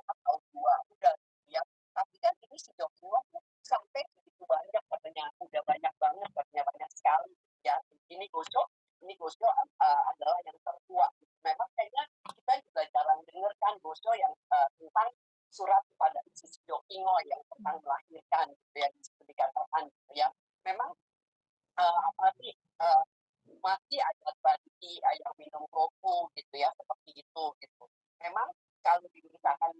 Atau 2 udah gitu ya. Tapi kan ini si Joshua sampai begitu banyak katanya, udah banyak banget katanya, banyak sekali ya. Ini Gosho, adalah yang tertua. Memang kayaknya kita juga jarang dengar kan Gosho yang tentang surat kepada si Jokingo yang tentang melahirkan gitu ya, dikatakan gitu ya. Memang apa sih masih ada tradisi yang minum kopi gitu ya, seperti itu gitu. Memang kalau misalkan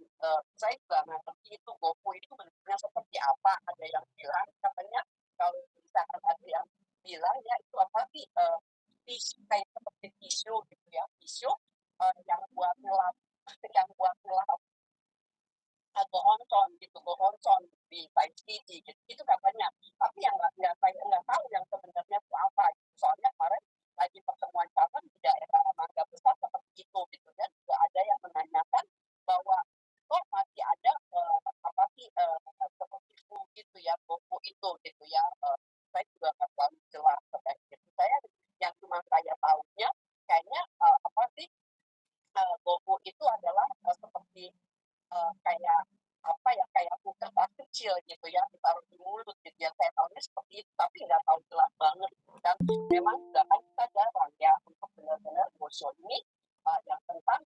saya juga nggak ngerti itu GoFo itu bentuknya seperti apa. Ada yang bilang katanya kalau misalkan ada yang bilang ya itu apa sih tisu kayak seperti tisu gitu ya, tisu yang buat ngelap yang buat ngelap gohonson gitu, gohonson di Taiji gitu, itu katanya. Tapi yang saya nggak tahu yang sebenarnya itu apa. Gitu. Soalnya kemarin lagi pertemuan cabang di daerah Mangga Besar seperti itu gitu kan, juga ada yang menanyakan bahwa kok masih ada apa sih seperti itu gitu ya, buku itu gitu ya. Saya juga nggak terlalu jelas terkait itu. Saya yang cuma saya tahunya kayaknya apa sih buku itu adalah seperti kayak apa ya kayak kertas kecil gitu ya ditaruh di mulut gitu ya, saya tahunya seperti itu tapi nggak tahu jelas banget dan memang juga kan kita jarang ya untuk benar-benar bosho ini yang tentang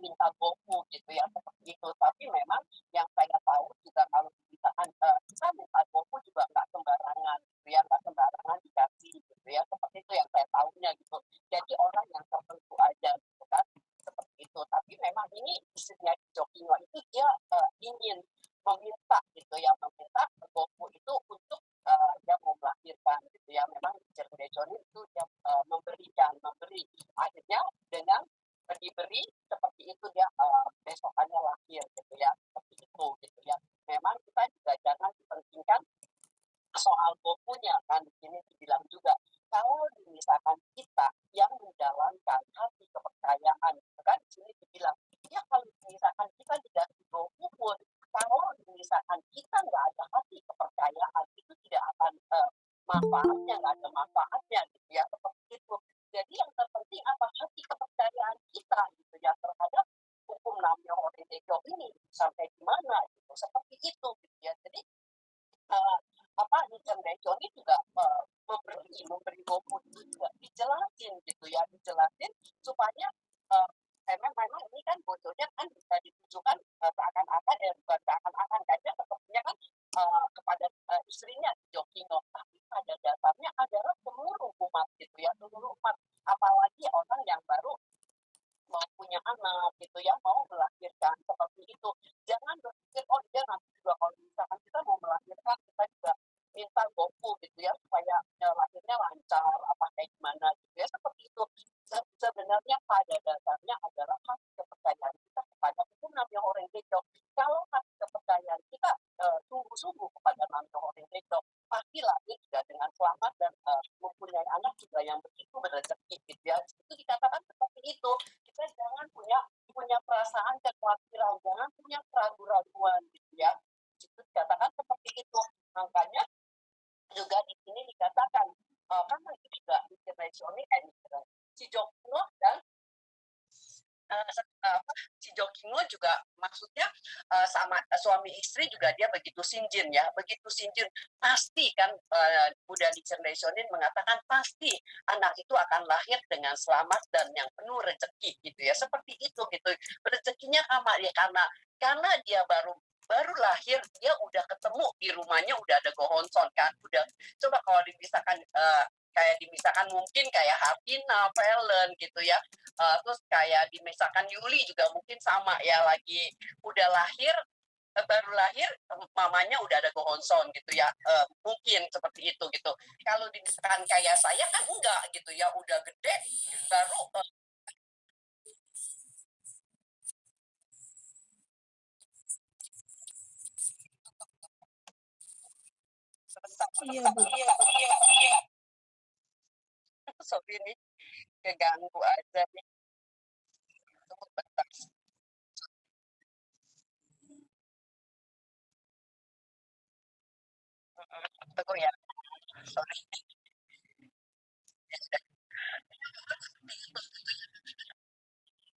minta goku gitu ya seperti itu. Tapi memang yang saya tahu juga kalau misalkan kita minta goku juga nggak sembarangan gitu ya, nggak sembarangan dikasih gitu ya, seperti itu yang saya tahunya gitu. Jadi orang yang tertentu aja gitu kan, seperti itu. Tapi memang ini istrinya Jokino itu dia ingin meminta gitu ya, meminta goku itu untuk dia mau melahirkan gitu ya. Memang Cherry itu dia memberi akhirnya dengan diberi seperti itu dia besokannya lahir gitu ya, seperti itu gitu ya. Memang kita juga jangan dipentingkan soal gokunya kan, di sini dibilang juga kalau misalkan kita yang menjalankan hati kepercayaan gitu kan, di sini dibilang ya kalau misalkan kita tidak goku pun kalau misalkan kita nggak ada hati kepercayaan itu tidak akan manfaatnya, nggak ada manfaatnya gitu ya, seperti itu. Jadi yang terpenting apa hati kepercayaan kita gitu ya terhadap hukum Namyo Horindejo ini sampai di mana gitu, seperti itu gitu ya. Jadi uh, apa Nichiren ini juga memberi buku itu juga dijelasin gitu ya, dijelasin supaya uh, memang ini kan bocornya kan bisa ditujukan seakan-akan bukan seakan-akan kayaknya sepertinya kan kepada istrinya Jokino, tapi pada dasarnya adalah seluruh umat gitu ya, seluruh umat, apalagi orang yang baru mau punya anak gitu ya, mau melahirkan seperti itu. Jangan berpikir oh dia nanti juga kalau misalkan kita mau melahirkan kita juga minta goku gitu ya supaya lahirnya lancar apa kayak gimana gitu ya, seperti itu. Sebenarnya pada dasarnya adalah hak kepercayaan kita kepada hukum yang orang Gejo. Kalau hak kepercayaan kita sungguh-sungguh kepada Namyo Horendejo, pasti lahir juga dengan selamat dan mempunyai anak juga yang begitu berrezeki gitu ya. Itu dikatakan seperti itu. Kita jangan punya punya perasaan kekhawatiran, jangan punya keraguan-raguan gitu ya. Itu dikatakan seperti itu. Makanya juga di sini dikatakan kan itu juga internasional si Jokno dan si Jokingo juga maksudnya sama suami istri juga dia begitu sinjin ya, begitu sinjin pasti kan Buddha Nichiren mengatakan pasti anak itu akan lahir dengan selamat dan yang penuh rezeki gitu ya, seperti itu gitu. Rezekinya sama ya karena dia baru baru lahir dia udah ketemu di rumahnya udah ada gohonson kan, udah coba kalau dipisahkan kayak dipisahkan mungkin kayak Hartina, Valen gitu ya. Terus kayak misalkan Yuli juga mungkin sama ya lagi udah lahir baru lahir, mamanya udah ada gohonson gitu ya, mungkin seperti itu gitu. Kalau misalkan kayak saya kan enggak gitu ya, udah gede baru, sebentar Iya, sebentar Bu. sebentar, sorry nih, keganggu aja nih, tunggu bentar, tunggu ya, sorry.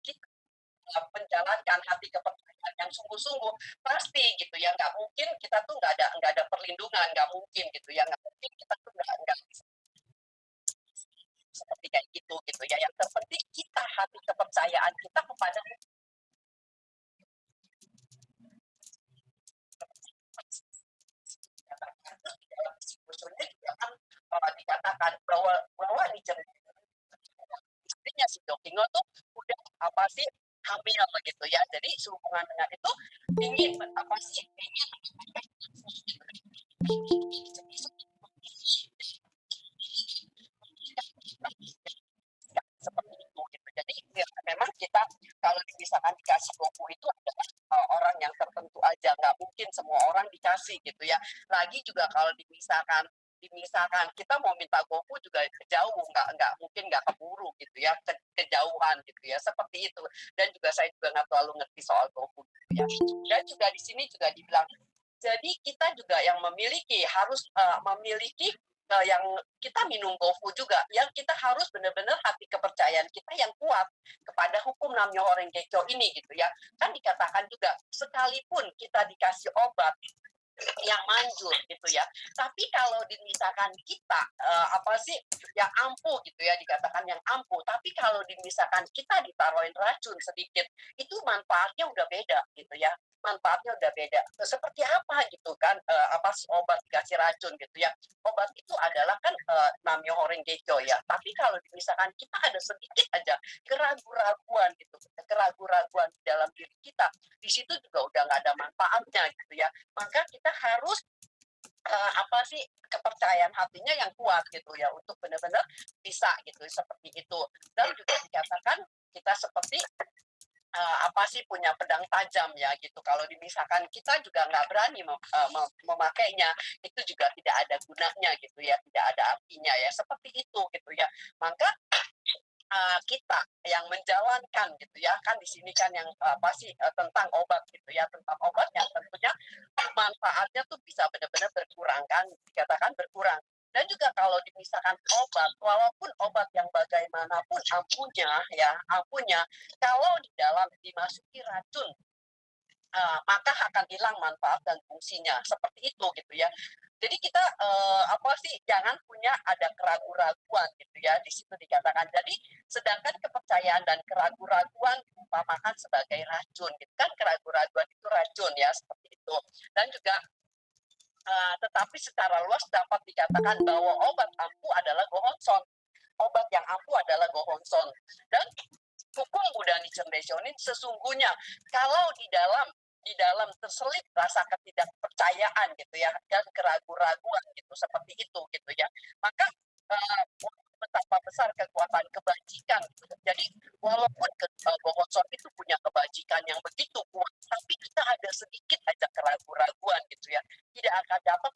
Kita menjalankan hati kepercayaan yang sungguh-sungguh, pasti gitu ya, nggak mungkin kita tuh nggak ada perlindungan, nggak mungkin gitu ya, nggak mungkin kita tuh nggak bisa seperti kayak gitu ya. Yang terpenting kita hati kepercayaan kita kepada dalam usulnya juga kan dikatakan bahwa di istrinya si Dokino tuh udah apa sih hamil begitu ya. Jadi sehubungan dengan itu ingin apa sih ingin seperti itu gitu. Jadi ya, memang kita kalau misalkan dikasih buku itu adalah orang yang tertentu aja, nggak mungkin semua orang dikasih gitu ya. Lagi juga kalau dimisalkan kita mau minta gopu juga jauh, nggak mungkin nggak keburu gitu ya, kejauhan gitu ya, seperti itu. Dan juga saya juga nggak terlalu ngerti soal gopu gitu ya. Dan juga di sini juga dibilang jadi kita juga yang memiliki harus memiliki yang kita minum GoFu juga, yang kita harus benar-benar hati kepercayaan kita yang kuat kepada hukum Namyo Horengekyo ini gitu ya. Kan dikatakan juga sekalipun kita dikasih obat yang manjur gitu ya. Tapi kalau misalkan kita apa sih yang ampuh gitu ya dikatakan yang ampuh. Tapi kalau misalkan kita ditaruhin racun sedikit, itu manfaatnya udah beda gitu ya. Manfaatnya udah beda. Seperti apa gitu kan? Apa sih obat dikasih racun gitu ya? Obat itu adalah kan Namyo Horengekyo ya. Tapi kalau misalkan kita ada sedikit aja keraguan-raguan gitu, keraguan-raguan di dalam diri kita, di situ juga udah nggak ada manfaatnya gitu ya, maka kita harus apa sih kepercayaan hatinya yang kuat gitu ya untuk benar-benar bisa gitu seperti itu. Dan juga dikatakan kita seperti apa sih punya pedang tajam ya gitu. Kalau misalkan kita juga nggak berani memakainya, itu juga tidak ada gunanya gitu ya, tidak ada artinya ya seperti itu gitu ya. Maka kita yang menjalankan gitu ya, kan di sini kan yang apa sih tentang obat gitu ya, tentang obat yang tentunya manfaatnya tuh bisa benar-benar berkurang kan, dikatakan berkurang. Dan juga kalau misalkan obat, walaupun obat yang bagaimanapun ampuhnya ya, ampuhnya, kalau di dalam dimasuki racun, maka akan hilang manfaat dan fungsinya seperti itu gitu ya. Jadi kita apa sih jangan punya ada keraguan-raguan gitu ya, di situ dikatakan. Jadi sedangkan kepercayaan dan keraguan-raguan diumpamakan sebagai racun gitu kan, keraguan-raguan itu racun ya seperti itu. Dan juga tetapi secara luas dapat dikatakan bahwa obat ampuh adalah gohonson. Obat yang ampuh adalah gohonson. Dan hukum Buddha Nichiren sesungguhnya kalau di dalam terselip rasa ketidakpercayaan gitu ya dan keraguan-raguan gitu seperti itu gitu ya, maka uh, betapa besar kekuatan kebajikan gitu. Jadi walaupun Bohonsor itu punya kebajikan yang begitu kuat, tapi kita ada sedikit aja keraguan-raguan gitu ya, tidak akan dapat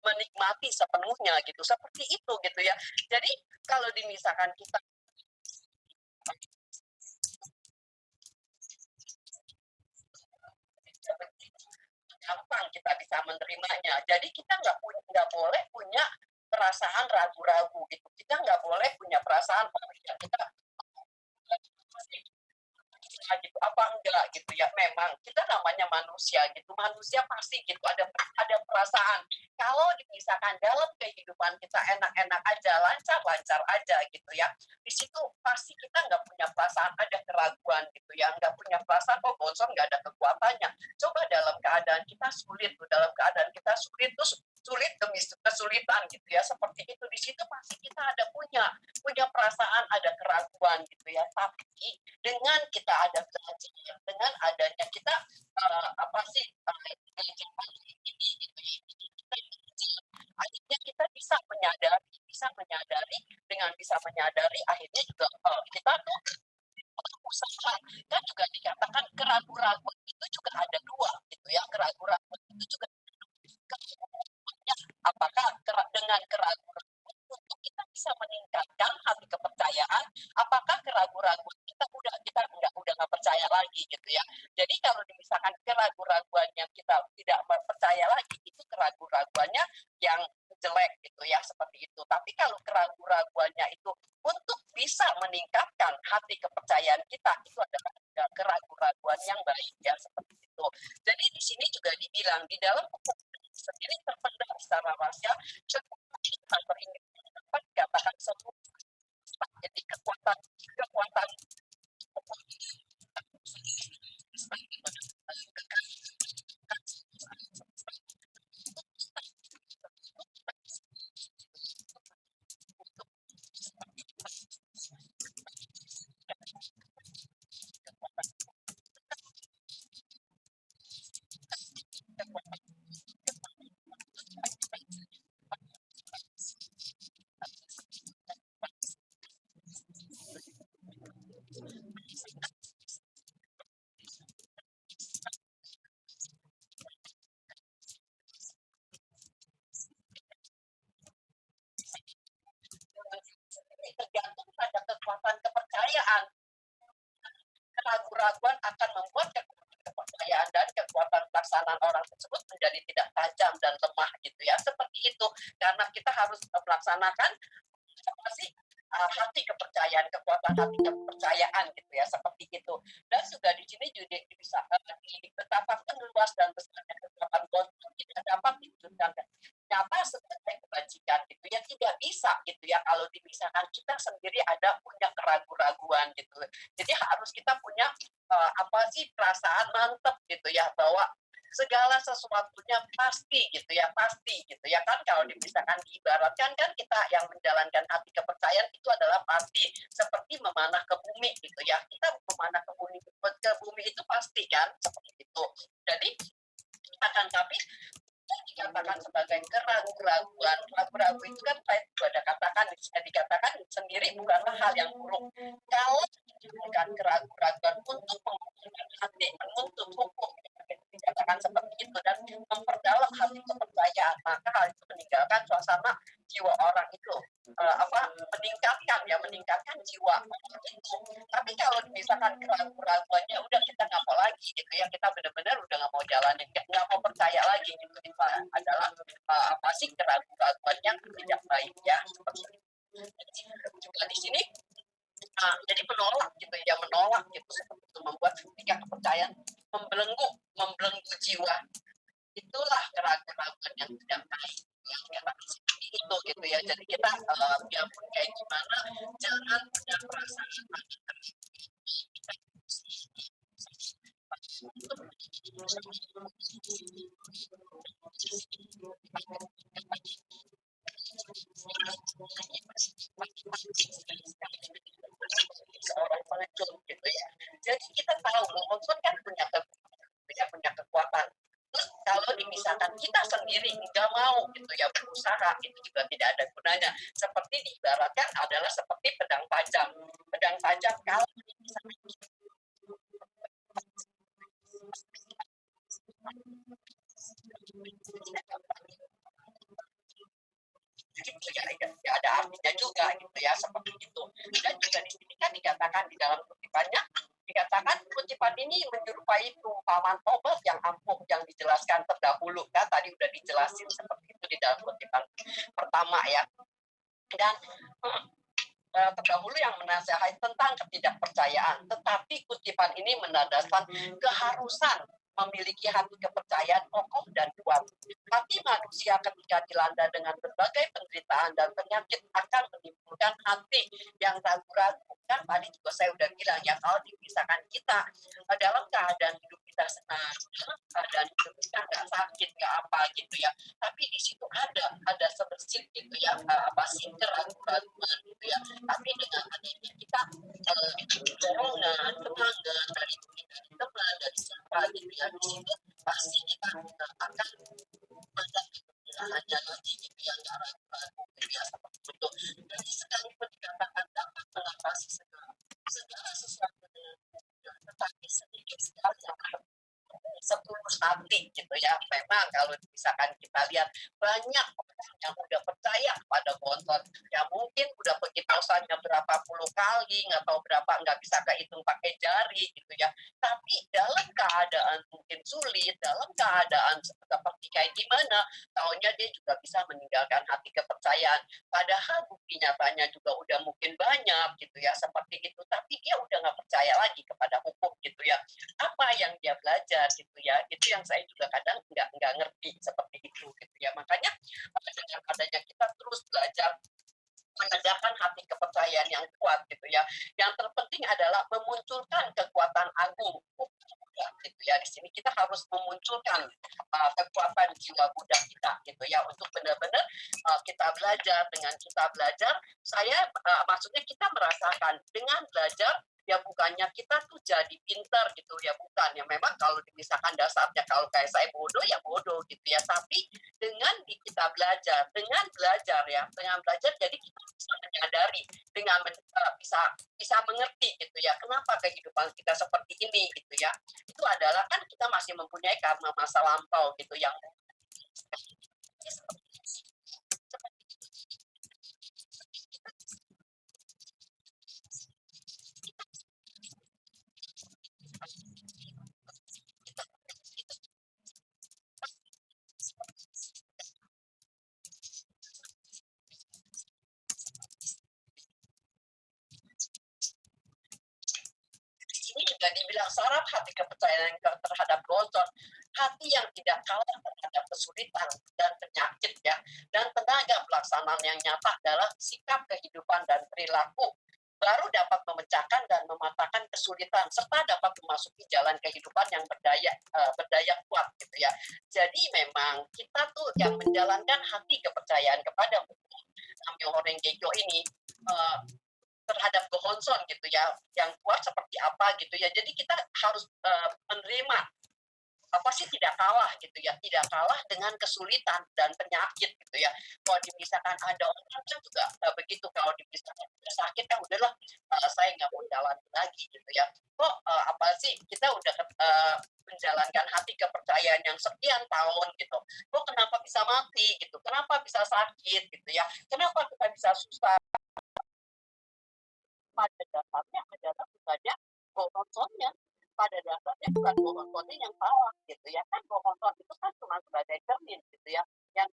menikmati sepenuhnya gitu seperti itu gitu ya. Jadi kalau misalkan kita gampang kita bisa menerimanya. Jadi kita nggak boleh punya perasaan ragu-ragu gitu. Kita nggak boleh punya perasaan oh ya kita gitu apa enggak gitu ya, memang kita namanya manusia gitu, manusia pasti gitu ada perasaan. Kalau misalkan dalam kehidupan kita enak-enak aja, lancar-lancar aja gitu ya, di situ pasti kita nggak punya perasaan ada keraguan gitu ya, nggak punya perasaan oh bonsor nggak ada kekuatannya. Coba dalam keadaan kita sulit tuh, dalam keadaan kita sulit tuh sulit demi kesulitan gitu ya, seperti itu di situ pasti kita ada punya perasaan ada keraguan gitu ya. Tapi dengan kita ada belajar, dengan adanya kita apa sih menyadari akhirnya juga kita tuh usaha. Kan juga dikatakan keraguan-raguan itu juga ada dua gitu ya, keraguan-raguan itu juga apakah dengan keraguan untuk kita bisa meningkatkan hati kepercayaan, apakah keraguan-raguan kita udah nggak percaya lagi gitu ya. Jadi kalau misalkan keraguan-raguan yang kita tidak percaya lagi itu keraguan-raguannya yang jelek gitu ya, seperti itu. Tapi kalau keraguan-raguannya itu untuk bisa meningkatkan hati kepercayaan kita, itu adalah keraguan-raguan yang baik ya, seperti itu. Jadi di sini juga dibilang di dalam hukum sendiri terpendam secara rasial atau ingin dapat dikatakan semua. Jadi kekuatan kekuatan tergantung pada kekuatan kepercayaan. Keraguan-raguan akan membuat kepercayaan dan kekuatan pelaksanaan orang tersebut menjadi tidak tajam dan lemah gitu ya, seperti itu. Karena kita harus melaksanakan masih hati kepercayaan, kekuatan hati kepercayaan gitu ya, seperti itu. Dan juga di sini juga bisa betapa luas dan besarnya kekuatan kontrol tidak dapat diwujudkan nyata sebagai kebajikan gitu ya, tidak bisa gitu ya kalau misalkan kita sendiri ada punya keraguan-raguan gitu. Jadi harus kita punya apa sih perasaan mantep gitu ya, bahwa segala sesuatunya pasti gitu ya, pasti gitu ya. Kan kalau misalkan diibaratkan kan kita yang menjalankan hati kepercayaan itu adalah pasti seperti memanah ke bumi gitu ya, kita memanah ke bumi itu pasti kan, seperti itu. Jadi akan tapi dikatakan sebagai keraguan-raguan. Ragu-ragu itu kan saya juga ada katakan, dikatakan sendiri bukanlah hal yang buruk. Kalau ditimbulkan keraguan-raguan untuk menggunakan hati menuntut hukum, dikatakan seperti itu, dan memperdalam hati kepercayaan, maka hal itu meninggalkan suasana jiwa orang itu, meningkatkan jiwa orang itu. Tapi kalau misalkan keraguan-raguannya udah kita nggak mau lagi gitu ya, kita benar-benar udah nggak mau jalanin, nggak mau percaya lagi gitu, itu adalah apa sih keraguan-keraguan yang tidak baik ya, seperti itu. Jadi juga di sini jadi menolak gitu ya, menolak gitu, seperti itu, membuat ketika kepercayaan membelenggu jiwa. Itulah keraguan-keraguan yang tidak baik yang kita seperti itu gitu ya. Jadi kita biarpun kayak gimana jangan punya perasaan seorang pengecut gitu ya. Jadi kita tahu Monson kan punya kekuatan. Terus kalau misalkan kita sendiri nggak mau gitu ya berusaha, itu juga tidak ada gunanya. Seperti diibaratkan adalah seperti pedang tajam. Pedang tajam kalau misalkan gitu ya, ya ada artinya juga gitu ya, seperti itu. Dan juga di sini kan dikatakan di dalam kutipannya, dikatakan kutipan ini menyerupai perumpamaan obat yang ampuh yang dijelaskan terdahulu kan, tadi udah dijelasin seperti itu di dalam kutipan pertama ya. Dan terdahulu yang menasihati tentang ketidakpercayaan, tetapi kutipan ini menandaskan keharusan memiliki hati kepercayaan kokoh dan kuat. Hati manusia ketika dilanda dengan berbagai penderitaan dan penyakit akan menimbulkan hati yang ragu-ragu. Kan tadi juga saya udah bilang ya, kalau misalkan kita dalam keadaan hidup kita senang, dalam keadaan hidup kita nggak sakit, nggak apa gitu ya, tapi di situ ada sebersih gitu ya, apa sih keraguan-keraguan gitu ya. Tapi dengan adanya kita dorongan, semangat dari teman, dari siapa gitu ya, di situ pasti kita akan ada hanya lagi gitu ya, nggak ragu-ragu gitu ya, seperti itu. sekalipun dikatakan dapat mengatasi segala sesuatu dengan mudah, tetapi sedikit sekali yang 10 hati gitu ya. Memang kalau misalkan kita lihat banyak orang yang udah percaya pada gontor, ya mungkin udah pergi posanya berapa puluh kali, nggak tahu berapa, nggak bisa kehitung pakai jari gitu ya. Tapi dalam keadaan mungkin sulit, dalam keadaan seperti kayak gimana, taunya dia juga bisa meninggalkan hati kepercayaan. Padahal bukti nyatanya juga udah mungkin banyak gitu ya, seperti itu. Tapi dia udah nggak percaya lagi kepada hukum gitu ya, apa yang dia belajar gitu ya, itu yang saya juga kadang nggak ngerti seperti itu gitu ya. Makanya dengan adanya kita terus belajar menegakkan hati kepercayaan yang kuat gitu ya, yang terpenting adalah memunculkan kekuatan agung gitu ya. Di sini kita harus memunculkan kekuatan jiwa Buddha kita gitu ya, untuk benar-benar kita belajar. Dengan kita belajar, saya maksudnya kita merasakan dengan belajar ya, bukannya kita tuh jadi pintar gitu ya, bukan ya. Memang kalau misalkan dasarnya kalau kayak saya bodoh ya bodoh gitu ya, tapi dengan kita belajar, dengan belajar jadi kita bisa menyadari, dengan bisa bisa mengerti gitu ya, kenapa kehidupan kita seperti ini gitu ya. Itu adalah kan kita masih mempunyai karma masa lampau gitu yang ini juga dibilang syarat hati kepercayaan terhadap gontor, hati yang tidak kalah terhadap kesulitan dan penyakit ya, dan tenaga pelaksanaan yang nyata adalah sikap kehidupan dan perilaku baru dapat memecahkan dan mematahkan kesulitan serta dapat memasuki jalan kehidupan yang berdaya kuat gitu ya. Jadi memang kita tuh yang menjalankan hati kepercayaan kepada Namyo Renge-kyo ini eh, terhadap Gohonson gitu ya, yang kuat seperti apa gitu ya. Jadi kita harus menerima apa sih, tidak kalah gitu ya, tidak kalah dengan kesulitan dan penyakit gitu ya. Kalau misalkan ada orang kan juga begitu, kalau misalkan sakit kan udahlah, saya nggak mau jalan lagi gitu ya. Kok apa sih, kita udah menjalankan hati kepercayaan yang sekian tahun gitu, kok kenapa bisa mati gitu, kenapa bisa sakit gitu ya, kenapa kita bisa susah. Pada dasarnya adalah bukannya Gohonsonnya, pada dasarnya bukan Gohonson yang salah gitu ya. Kan Gohonson itu kan cuma sebagai cermin gitu ya, yang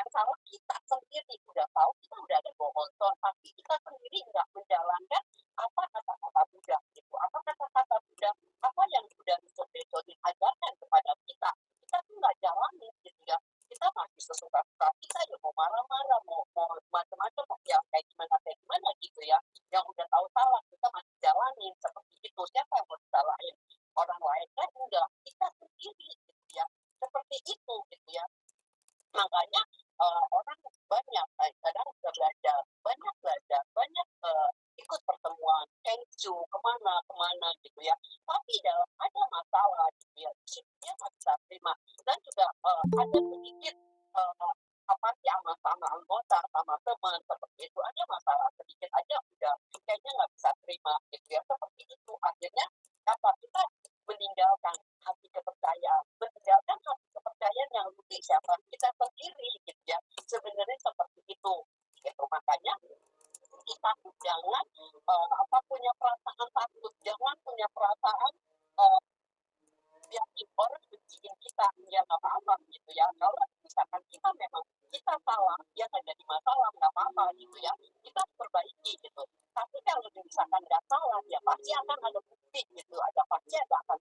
salah kita sendiri. Udah tahu kita udah ada Gohonson, tapi kita sendiri nggak menjalankan apa kata-kata Buddha gitu, apa kata-kata Buddha, apa yang sudah Nico ajarkan kepada kita, kita tuh nggak jalani gitu ya. Kita masih sesuka-suka kita ya, mau marah-marah, mau macam-macam ya, kayak gimana gitu ya, yang udah tahu salah kita masih jalanin seperti itu. Siapa yang mau disalahin? Orang lain kan enggak, kita sendiri gitu ya, seperti itu gitu ya. Makanya orang banyak kadang udah banyak ikut pertemuan Kengcu kemana kemana gitu ya, tapi dalam ada masalah gitu ya, dia nggak bisa terima. Dan juga ada sedikit apa sih, sama anggota, sama teman seperti itu, ada masalah sedikit aja udah kayaknya nggak bisa terima gitu ya, seperti itu. Akhirnya apa, kita meninggalkan hati kepercayaan, yang rugi siapa, kita sendiri gitu ya, sebenarnya seperti itu gitu. Makanya kita jangan punya perasaan takut, jangan punya perasaan uh, yakin orang benciin kita, ya nggak apa-apa gitu ya. Kalau misalkan kita memang kita salah, ya nggak jadi masalah, nggak apa-apa gitu ya, kita perbaiki gitu. Tapi kalau misalkan nggak salah, ya pasti akan ada bukti gitu, pasti ada akan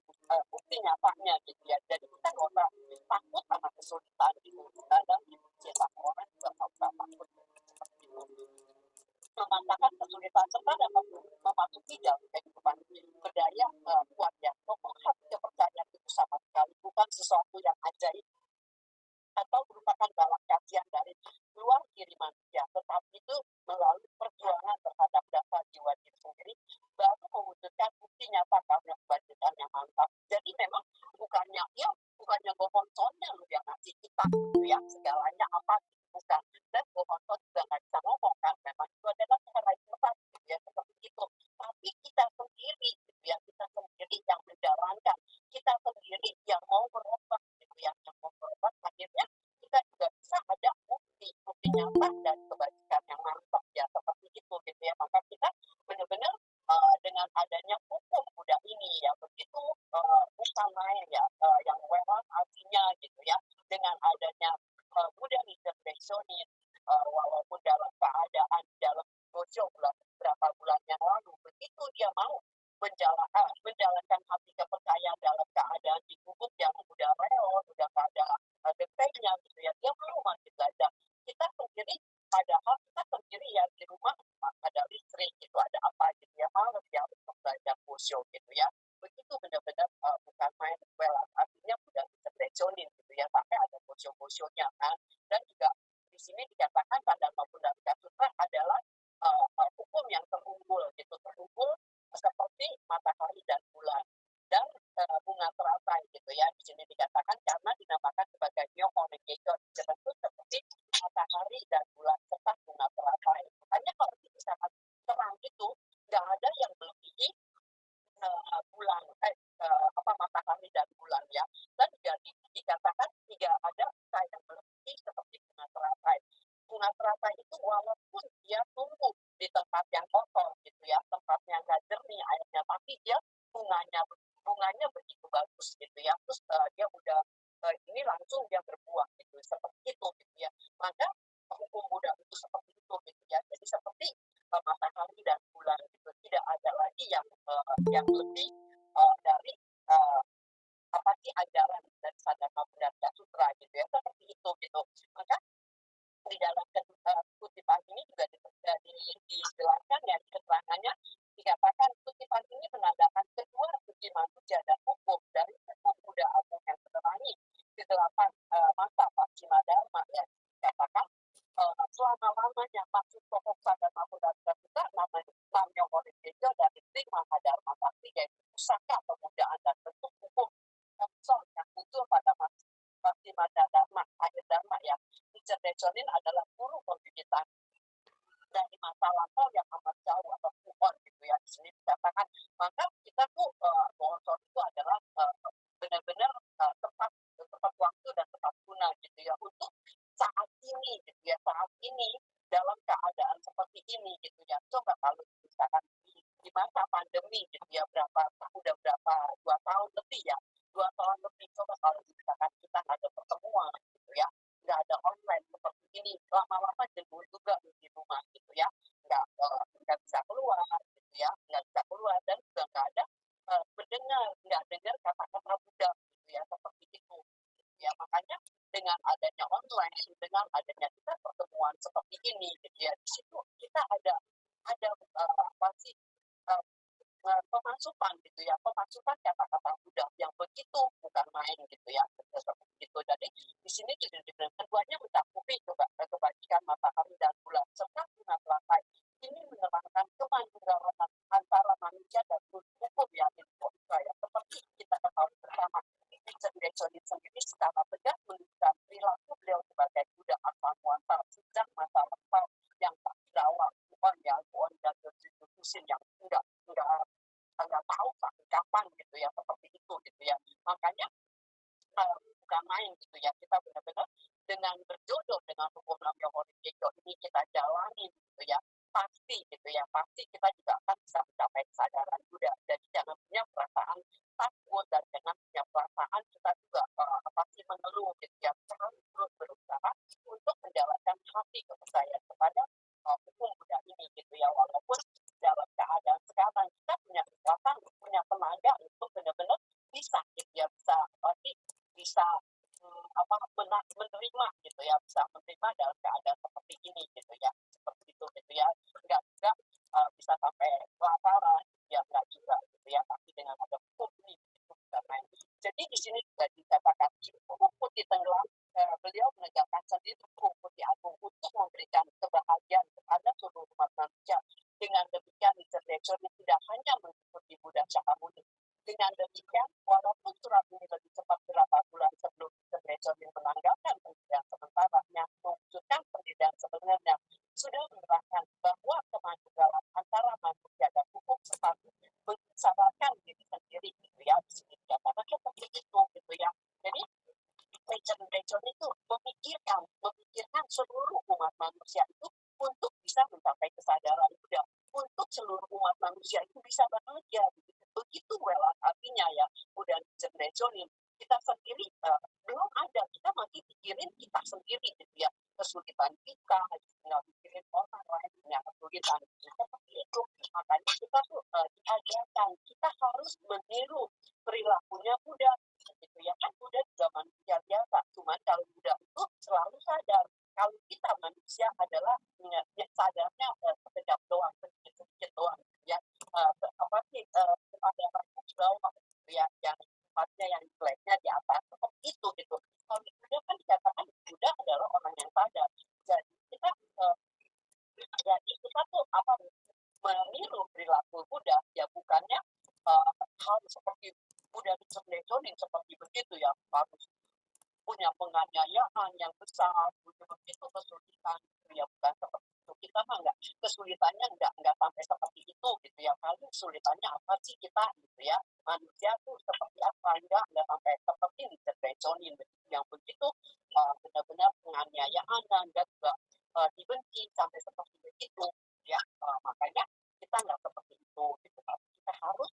bukti nyatanya gitu ya. Jadi kita nggak usah takut sama kesulitan gitu, dan cinta orang juga nggak usah takut seperti itu, mematahkan kesulitan serta dapat memasuki jalan kehidupan berdaya kuat ya. Pokok hati kepercayaan itu sama sekali bukan sesuatu yang ajaib atau merupakan balas kasihan dari luar diri manusia, tetapi itu melalui perjuangan terhadap dasar jiwa diri sendiri baru mewujudkan bukti nyata karena kebajikan yang mantap. Jadi memang bukannya Gohonsonnya lu yang ngasih kita gitu ya, segalanya apa, bukan. Dan Gohonson juga nggak bisa ngomong kan, memang itu adalah Osho berapa bulan yang lalu. Begitu dia mau menjalankan hati kepercayaan dalam keadaan dikubur yang udah reot, udah gak ada detailnya gitu ya, dia mau masih belajar. Kita sendiri, padahal kita sendiri ya di rumah ada listrik gitu, ada apa gitu ya, males ya untuk belajar Osho gitu ya. Begitu benar-benar bukan main well, artinya udah diselectionin gitu ya, sampai ada Osho-Oshonya kan. Dan juga di sini dikatakan pada Mahabharata Sutra adalah hukum yang terunggul gitu, terunggul seperti matahari dan bulan dan bunga teratai gitu ya. Di sini dikatakan karena dinamakan sebagai Myoho-Renge-kyo, disebut seperti matahari dan bulan serta bunga teratai. Makanya kalau itu sangat terang itu nggak ada yang melebihi bulan matahari dan bulan ya. Dan jadi dikatakan tidak ada yang melebihi seperti bunga teratai. Bunga teratai itu walaupun dia tumbuh di tempat yang kotor gitu ya, tempatnya nggak jernih airnya, tapi dia bunganya begitu bagus gitu ya. Terus dia udah ini langsung dia berbuah gitu, seperti itu gitu ya. Maka hukum Buddha itu seperti itu gitu ya. Jadi seperti matahari dan bulan gitu, tidak ada lagi yang lebih dari apa sih ajaran dari Sadhana Buddha Sutra gitu ya, seperti itu gitu. Maka di dalam kutipan ini juga dijelaskan ya, di keterangannya dikatakan kutipan ini menandakan kedua suci manusia dan hukum dari hukum Buddha Agung yang menerangi di delapan masa Paccima Dharma ya. Dikatakan selama-lamanya maksud pokok Sadhana Buddha Sutra namanya Myoho-Renge-kyo dari Sri Mahadharma Sakti, yaitu pusaka pemudaan dan bentuk hukum yang muncul pada Paccima Dharma, akhir Dharma ya. Dicerdeconin adalah guru pembibitan dari masa lampau yang amat jauh atau kuon gitu ya. Di sini dikatakan maka kita tuh bohong itu adalah benar-benar tepat waktu dan tepat guna gitu ya untuk saat ini gitu ya, saat ini dalam keadaan seperti ini gitu ya. Coba kalau misalkan di masa pandemi gitu ya, udah berapa 2 tahun lebih ya, 2 tahun lebih, coba kalau misalkan kita ada pertemuan gitu ya, nggak ada online seperti ini, lama-lama jenuh juga di rumah gitu ya, nggak bisa keluar gitu ya, nggak bisa keluar dan juga nggak ada nggak dengar kata-kata Buddha gitu ya, seperti itu gitu ya. Makanya dengan adanya online, dengan adanya kita pertemuan seperti ini gitu ya, di situ kita ada apa sih pemasukan gitu ya, pemasukan kata-kata Buddha yang begitu bukan main gitu ya, seperti itu. Jadi di sini juga keduanya mencakupi kebajikan matahari dan bulan serta bunga teratai. Ini menerangkan kemanunggalan antara manusia dan hukum yang dibuat ya, seperti kita ketahui bersama. Richard sendiri secara tegas menunjukkan perilaku beliau sebagai Buddha Atmamuanta sejak masa lampau yang tak dirawat, bukan yang dan institusi yang nggak tahu kapan gitu ya, seperti itu gitu ya. Makanya bukan main gitu ya, kita benar-benar dengan berjodoh dengan hukum Myoho-Renge-kyo ini kita jalani gitu ya, pasti gitu ya, pasti kita juga akan bisa mencapai kesadaran Buddha. Jadi jangan punya perasaan takut dan jangan punya perasaan kita juga pasti mengeluh gitu ya, terus berusaha untuk menjalankan hati kepercayaan kepada hukum Buddha ini gitu ya. Walaupun dalam keadaan sekarang kita punya kekuatan, punya tenaga untuk benar-benar bisa gitu ya, bisa menerima gitu ya, bisa menerima dalam keadaan seperti ini gitu ya, seperti itu gitu ya. Enggak juga bisa sampai kelaparan ya, enggak juga gitu ya, tapi dengan ada hukum ini itu bisa main. Jadi di sini juga dikatakan hukum putih tenggelam, beliau menegakkan sendiri hukum putih agung untuk memberikan kebahagiaan kepada seluruh umat manusia. Dengan demikian Richard tidak hanya mengikuti Buddha Shakyamuni. Dengan demikian, walaupun surat ini lebih cepat beberapa bulan sebelum Richard menanggalkan pendidikan sementaranya, mewujudkan pendidikan sebenarnya, sudah menerangkan bahwa kemanunggalan antara manusia dan hukum sepatu mensabarkan diri sendiri gitu ya. Di sini dikatakan seperti itu gitu ya. Jadi Richard itu memikirkan seluruh umat manusia itu untuk bisa mencapai kesadaran Buddha, untuk seluruh umat manusia itu bisa bahagia. Begitu artinya ya, udah Richard kita sendiri belum ada, kita masih pikirin kita sendiri gitu ya. kesulitan kita, nggak mikirin orang lain punya kesulitan. Seperti itu. Makanya kita tuh diajarkan, kita harus meniru perilakunya Buddha. Gitu ya kan Buddha juga manusia biasa. Cuman kalau Buddha itu selalu sadar kalau kita manusia adalah sadarnya sekejap doang, sedikit doang. Ya apa sih ada banyak di bawah ya yang sifatnya yang jeleknya di atas seperti itu gitu. Kalau di Buddha kan dikatakan Buddha adalah orang yang sadar. Jadi kita tuh apa meniru perilaku Buddha ya bukannya hal seperti Buddha dicontohin seperti begitu ya harus punya penganiayaan yang besar begitu kesulitan ya bukan seperti itu kita mah nggak kesulitannya nggak sampai seperti itu gitu ya paling kesulitannya apa sih kita gitu ya manusia tuh seperti apa nggak sampai seperti dicontohin yang begitu benar-benar penganiayaan dan juga dibenci sampai seperti begitu ya makanya kita nggak seperti itu gitu tapi kita harus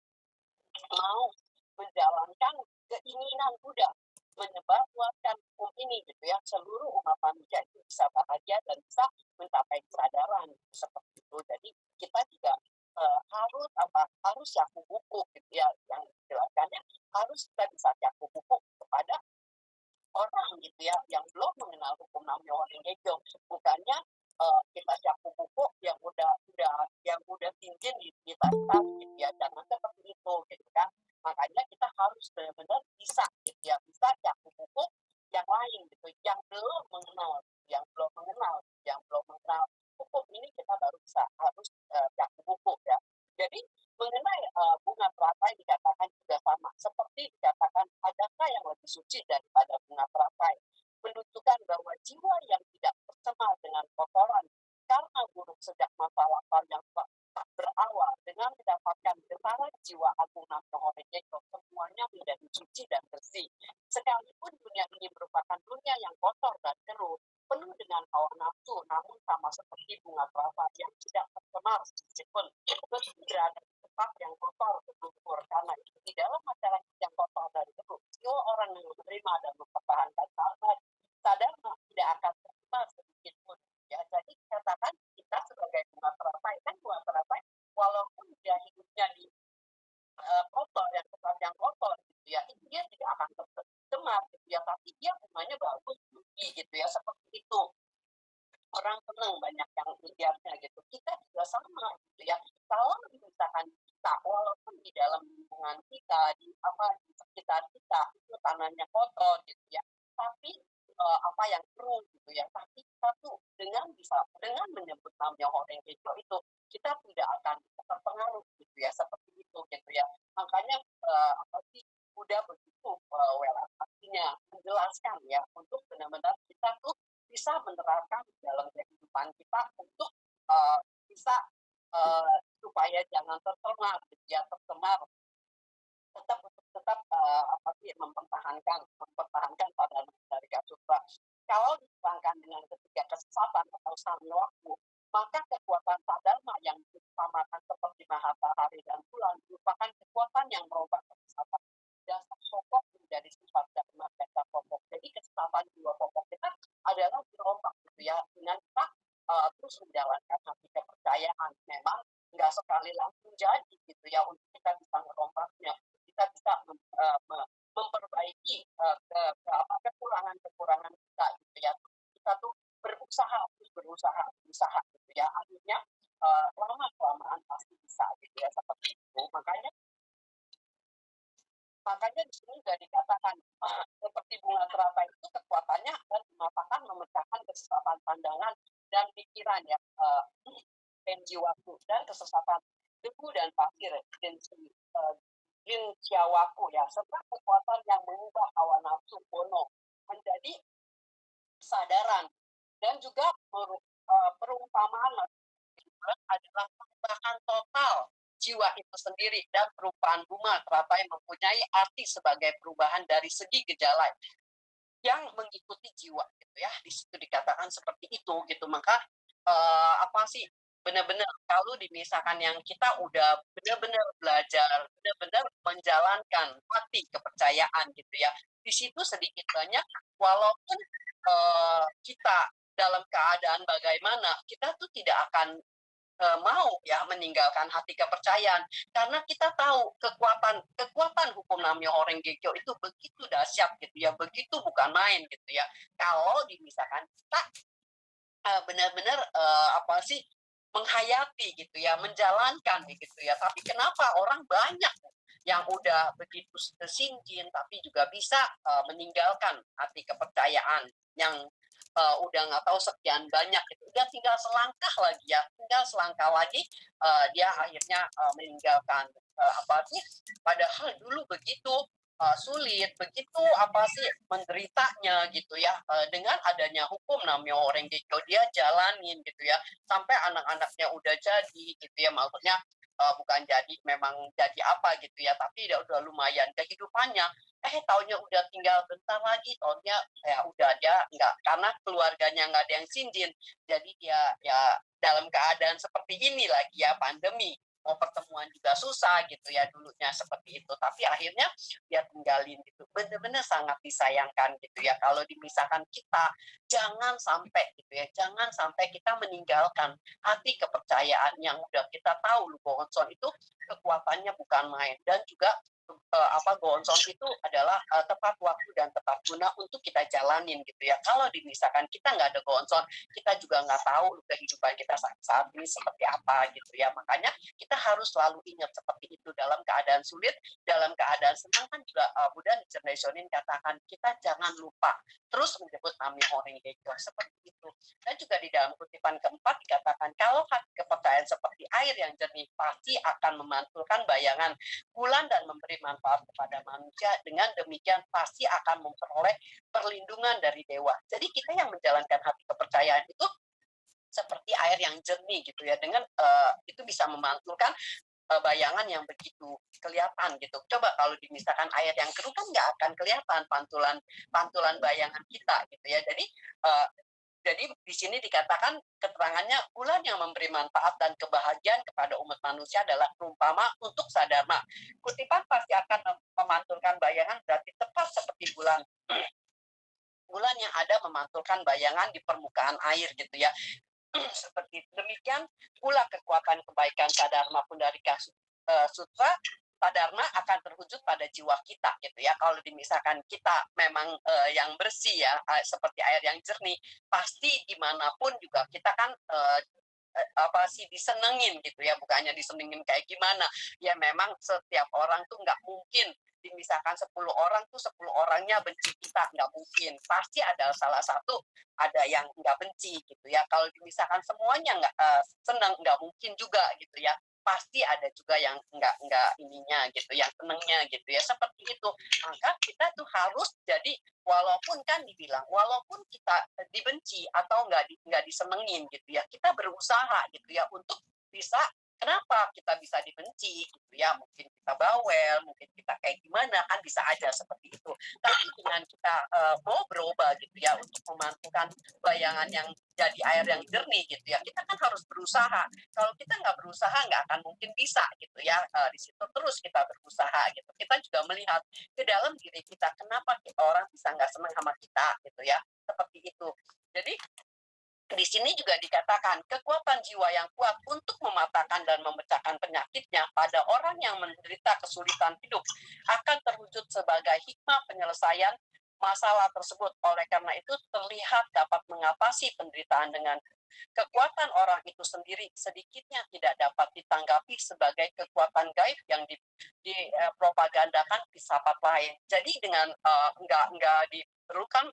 mau menjalankan keinginan Buddha menyebarluaskan hukum ini gitu ya seluruh umat manusia itu bisa bahagia dan bisa mencapai kesadaran seperti itu jadi kita juga harus yaku buku gitu ya yang dijelaskannya harus kita bisa yaku buku kepada orang gitu ya yang belum mengenal hukum Namyo Renge-kyo bukannya kita yaku buku yang udah tinggi di atas gitu ya jangan seperti itu gitu kan makanya kita harus benar-benar bisa gitu ya bisa yaku buku yang lain gitu yang belum mengenal hukum ini kita baru bisa harus yaku buku ya jadi mengenai bunga teratai dikatakan juga sama seperti dikatakan adakah yang lebih suci daripada bunga teratai menunjukkan bahwa jiwa yang tidak tercemar dengan kotoran karena buruk sejak masa lampau yang tak berawal dengan mendapatkan getaran jiwa agung Namyo Renge-kyo semuanya menjadi suci dan bersih. Sekalipun dunia ini merupakan dunia yang kotor dan keruh, penuh dengan hawa nafsu, namun sama seperti bunga teratai yang tidak tercemar sedikitpun, terus berada di tempat yang kotor berlumpur karena itu di dalam masyarakat yang kotor dan keruh, semua orang yang menerima dan mempertahankan sadar tidak akan tercemar sedikitpun. Ya, jadi katakan kita sebagai bunga teratai kan bunga teratai walaupun dia hidupnya di kotor yang tempat yang kotor gitu ya itu dia tidak akan tercemar gitu ya tapi dia bunganya bagus gitu ya seperti itu orang senang banyak yang lihatnya gitu kita juga sama gitu ya kalau misalkan kita walaupun di dalam lingkungan kita di sekitar kita itu tanahnya kotor gitu ya tapi apa yang keruh gitu ya tapi kita tuh dengan menyebut namanya orang itu kita tidak akan terpengaruh gitu ya seperti itu gitu ya makanya apa sih udah begitu artinya menjelaskan ya untuk benar-benar kita tuh bisa menerapkan dalam kehidupan kita untuk bisa supaya jangan tercemar ya tercemar tetap apa sih mempertahankan pada dari Sutra. Kalau dihilangkan dengan ketiga kesesatan atau samyaku, maka kekuatan sadharma yang disamakan seperti matahari dan bulan merupakan kekuatan yang merubah kesesatan. Dasar pokok menjadi sifat dharma dasar pokok. Jadi kesesatan dua pokok kita adalah dirubah gitu ya dengan kita terus menjalankan hati kepercayaan. Memang nggak sekali langsung jadi gitu ya untuk kita bisa merombaknya kita bisa memperbaiki kekurangan kita gitu ya kita tuh berusaha gitu ya akhirnya lama kelamaan pasti bisa gitu ya seperti itu makanya di sini sudah dikatakan seperti bunga teratai itu kekuatannya dan mengatakan memecahkan kesesatan pandangan dan pikiran ya jiwaku dan kesesatan debu dan pasir dan Jin Chiawaku ya serta kekuatan yang mengubah hawa nafsu bono menjadi kesadaran dan juga perumpamaan adalah perubahan total jiwa itu sendiri dan perubahan bunga teratai mempunyai arti sebagai perubahan dari segi gejala yang mengikuti jiwa gitu ya di situ dikatakan seperti itu gitu maka apa sih benar-benar kalau misalkan yang kita udah benar-benar belajar benar-benar menjalankan hati kepercayaan gitu ya di situ sedikit banyak walaupun kita dalam keadaan bagaimana, kita tuh tidak akan mau ya meninggalkan hati kepercayaan karena kita tahu kekuatan kekuatan hukum Namyo Renge-kyo itu begitu dahsyat gitu ya, begitu bukan main gitu ya. Kalau misalkan kita benar-benar apa sih menghayati gitu ya, menjalankan gitu ya. Tapi kenapa orang banyak yang udah begitu sinjin tapi juga bisa meninggalkan hati kepercayaan yang udah nggak tahu sekian banyak gitu. Udah tinggal selangkah lagi ya, tinggal selangkah lagi dia akhirnya meninggalkan apa sih? Padahal dulu begitu sulit, begitu apa sih menderitanya gitu ya dengan adanya hukum Namyo Renge-kyo dia jalanin gitu ya sampai anak-anaknya udah jadi gitu ya maksudnya bukan jadi memang jadi apa gitu ya tapi udah lumayan kehidupannya taunya udah tinggal bentar lagi taunya ya udah dia nggak karena keluarganya nggak ada yang sinjin jadi dia ya dalam keadaan seperti ini lagi ya pandemi mau pertemuan juga susah gitu ya dulunya seperti itu tapi akhirnya dia tinggalin gitu bener-bener sangat disayangkan gitu ya kalau dipisahkan kita jangan sampai gitu ya jangan sampai kita meninggalkan hati kepercayaan yang udah kita tahu Gonson itu kekuatannya bukan main dan juga apa Gonson itu adalah tepat waktu dan tepat guna untuk kita jalanin gitu ya kalau dipisahkan kita nggak ada Gonson kita juga nggak tahu kehidupan kita saat ini seperti apa gitu ya makanya kita harus selalu ingat seperti itu dalam keadaan sulit dalam keadaan senang kan juga Buddha Nichiren katakan kita jangan lupa terus menyebut Nami Horengekyo seperti itu dan juga di dalam kutipan keempat dikatakan kalau hati kepercayaan seperti air yang jernih pasti akan memantulkan bayangan bulan dan memberi manfaat kepada manusia dengan demikian pasti akan memperoleh perlindungan dari dewa jadi kita yang menjalankan hati kepercayaan itu seperti air yang jernih gitu ya dengan itu bisa memantulkan bayangan yang begitu kelihatan gitu. Coba kalau misalkan air yang keruh kan nggak akan kelihatan pantulan pantulan bayangan kita gitu ya. Jadi di sini dikatakan keterangannya bulan yang memberi manfaat dan kebahagiaan kepada umat manusia adalah perumpama untuk sadama. Kutipan pasti akan memantulkan bayangan berarti tepat seperti bulan. Bulan yang ada memantulkan bayangan di permukaan air gitu ya. Seperti demikian pula kekuatan kebaikan Sadharma Pundarika Sutra Sadharma akan terwujud pada jiwa kita gitu ya kalau misalkan kita memang yang bersih ya seperti air yang jernih pasti dimanapun juga kita kan apa sih disenengin gitu ya bukannya disenengin kayak gimana ya memang setiap orang tuh nggak mungkin misalkan 10 orang tuh 10 orangnya benci kita nggak mungkin pasti ada salah satu ada yang nggak benci gitu ya kalau misalkan semuanya nggak senang nggak mungkin juga gitu ya pasti ada juga yang nggak ininya gitu yang senengnya gitu ya seperti itu maka kita tuh harus jadi walaupun kan dibilang walaupun kita dibenci atau nggak disenengin gitu ya kita berusaha gitu ya untuk bisa kenapa kita bisa dibenci gitu ya mungkin kita bawel mungkin kita kayak gimana kan bisa aja seperti itu tapi dengan kita mau berubah gitu ya untuk memantulkan bayangan yang jadi air yang jernih gitu ya kita kan harus berusaha kalau kita nggak berusaha nggak akan mungkin bisa gitu ya di situ terus kita berusaha gitu kita juga melihat ke dalam diri kita kenapa orang bisa nggak senang sama kita gitu ya seperti itu jadi di sini juga dikatakan kekuatan jiwa yang kuat untuk mematahkan dan memecahkan penyakitnya pada orang yang menderita kesulitan hidup akan terwujud sebagai hikmah penyelesaian masalah tersebut. Oleh karena itu terlihat dapat mengatasi penderitaan dengan kekuatan orang itu sendiri sedikitnya tidak dapat ditanggapi sebagai kekuatan gaib yang dipropagandakan filsafat lain. Jadi dengan enggak diperlukan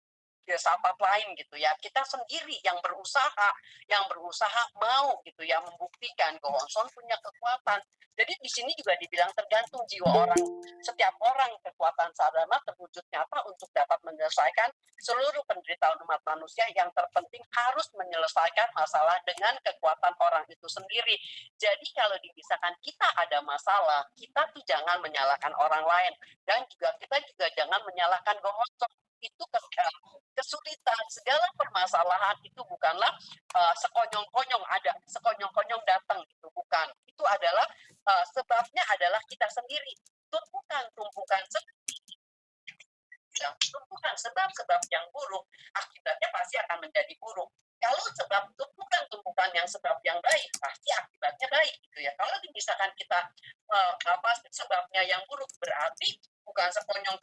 filsafat lain gitu ya. Kita sendiri yang berusaha mau gitu ya membuktikan Gohonson punya kekuatan. Jadi di sini juga dibilang tergantung jiwa orang. Setiap orang kekuatan sadhana terwujud nyata untuk dapat menyelesaikan seluruh penderitaan umat manusia yang terpenting harus menyelesaikan masalah dengan kekuatan orang itu sendiri. Jadi kalau dipisahkan kita ada masalah, kita tuh jangan menyalahkan orang lain dan juga kita juga jangan menyalahkan Gohonson itu kesulitan segala permasalahan itu bukanlah sekonyong-konyong ada sekonyong-konyong datang itu bukan itu adalah sebabnya adalah kita sendiri tumpukan tumpukan sebab-sebab yang buruk akibatnya pasti akan menjadi buruk misalkan kita apa sebabnya yang buruk, berarti bukan sekonyong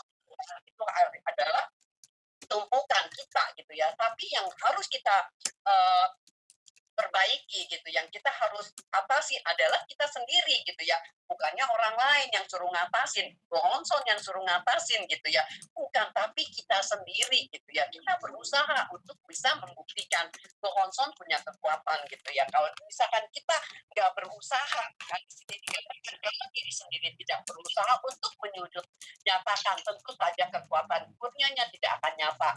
itu adalah tumpukan kita gitu ya. Tapi yang harus kita uh, perbaiki gitu, yang kita harus atasi adalah kita sendiri gitu ya, bukannya orang lain yang suruh ngatasin, Bonson yang suruh ngatasin gitu ya, bukan, tapi kita sendiri gitu ya, kita berusaha untuk bisa membuktikan Bonson punya kekuatan gitu ya. Kalau misalkan kita nggak berusaha, kan di sini dikatakan kalau diri sendiri tidak berusaha untuk menyudut nyatakan, tentu saja kekuatan kurnianya tidak akan nyata.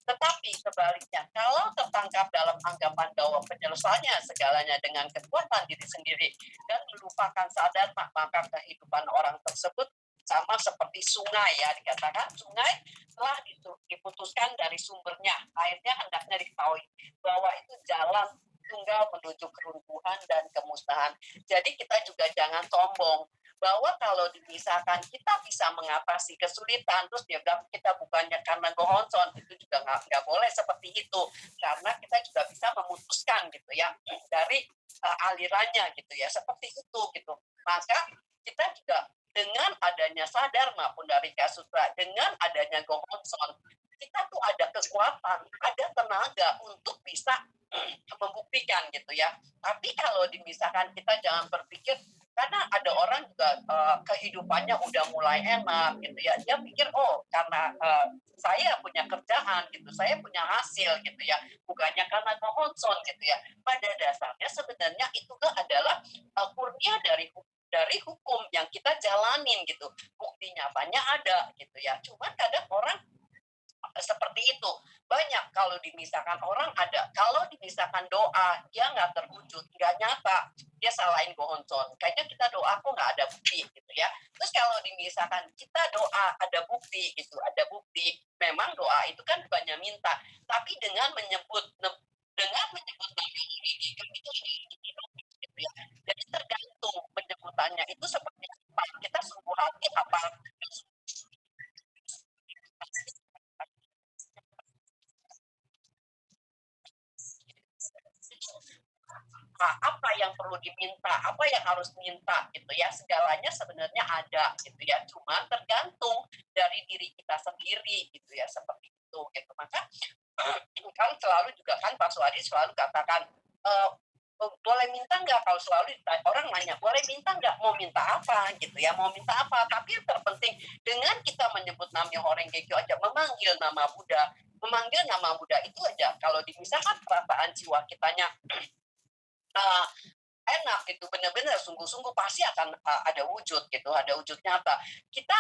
Tetapi sebaliknya, kalau tertangkap dalam anggapan bahwa penyelesaiannya segalanya dengan kekuatan diri sendiri dan melupakan sadar, maka kehidupan orang tersebut sama seperti sungai ya, dikatakan sungai telah diputuskan dari sumbernya, airnya hendaknya diketahui bahwa itu jalan tunggal menuju keruntuhan dan kemusnahan. Jadi kita juga jangan sombong bahwa kalau misalkan kita bisa mengatasi kesulitan, terus dia bilang kita bukannya karena gohonson, itu juga nggak boleh seperti itu, karena kita juga bisa memutuskan gitu ya dari alirannya gitu ya, seperti itu gitu. Maka kita juga dengan adanya sadar maupun dari kasutra, dengan adanya gohonson, kita tuh ada kekuatan, ada tenaga untuk bisa membuktikan gitu ya. Tapi kalau misalkan kita jangan berpikir, karena ada orang juga kehidupannya udah mulai enak gitu ya, dia pikir oh karena saya punya kerjaan gitu, saya punya hasil gitu ya, bukannya karena kohonson gitu ya. Pada dasarnya sebenarnya itu adalah kurnia dari hukum yang kita jalanin gitu, bukti nyatanya ada gitu ya. Cuman kadang orang seperti itu banyak, kalau dimisahkan orang ada, kalau dimisahkan doa dia nggak terwujud, nggak nyata, dia salahin gohonson, kayaknya kita doa kok nggak ada bukti gitu ya. Terus kalau dimisahkan kita doa ada bukti gitu, ada bukti, memang doa itu kan banyak minta, tapi dengan menyebut nama ini itu gitu ya. Jadi tergantung penyebutannya itu seperti apa, kita sungguh hati apa. Apa yang perlu diminta, apa yang harus minta gitu ya, segalanya sebenarnya ada gitu ya, cuma tergantung dari diri kita sendiri gitu ya, seperti itu gitu. Maka kan selalu juga kan Pak Suwadi selalu katakan, boleh minta nggak, kalau selalu orang nanya boleh minta nggak, mau minta apa gitu ya, mau minta apa, tapi yang terpenting dengan kita menyebut nama Horeng Gekyo aja, memanggil nama Buddha itu aja, kalau dimisahkan perasaan jiwa kitanya uh, enak gitu, benar-benar sungguh-sungguh pasti akan ada wujud gitu, ada wujud nyata. Kita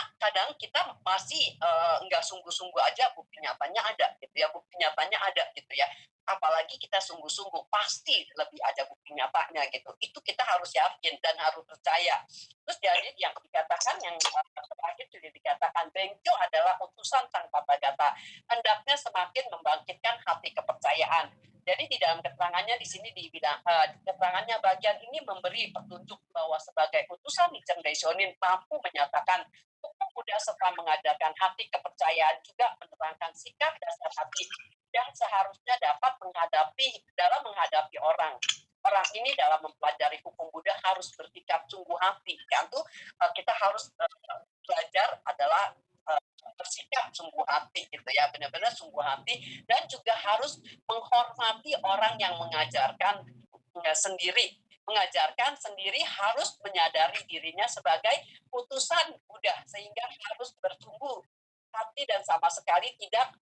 masih nggak sungguh-sungguh aja, bukti nyatanya ada gitu ya, bukti nyatanya ada gitu ya. Apalagi kita sungguh-sungguh pasti lebih ada bukti nyatanya gitu. Itu kita harus yakin dan harus percaya. Terus jadi yang dikatakan yang terakhir sudah dikatakan, Bengkyo adalah utusan tanpa kata, hendaknya semakin membangkitkan hati kepercayaan. Jadi di dalam keterangannya di sini dibilang keterangannya bagian ini memberi petunjuk bahwa sebagai utusan Nichiren Daishonin mampu menyatakan hukum Buddha serta mengajarkan hati kepercayaan, juga menerangkan sikap dasar hati yang seharusnya dapat menghadapi orang. Orang ini dalam mempelajari hukum Buddha harus bersikap sungguh hati. Tentu kita harus belajar adalah bersikap sungguh hati gitu ya, benar-benar sungguh hati, dan juga harus menghormati orang yang mengajarkan sendiri harus menyadari dirinya sebagai utusan Buddha, sehingga harus bersungguh hati dan sama sekali tidak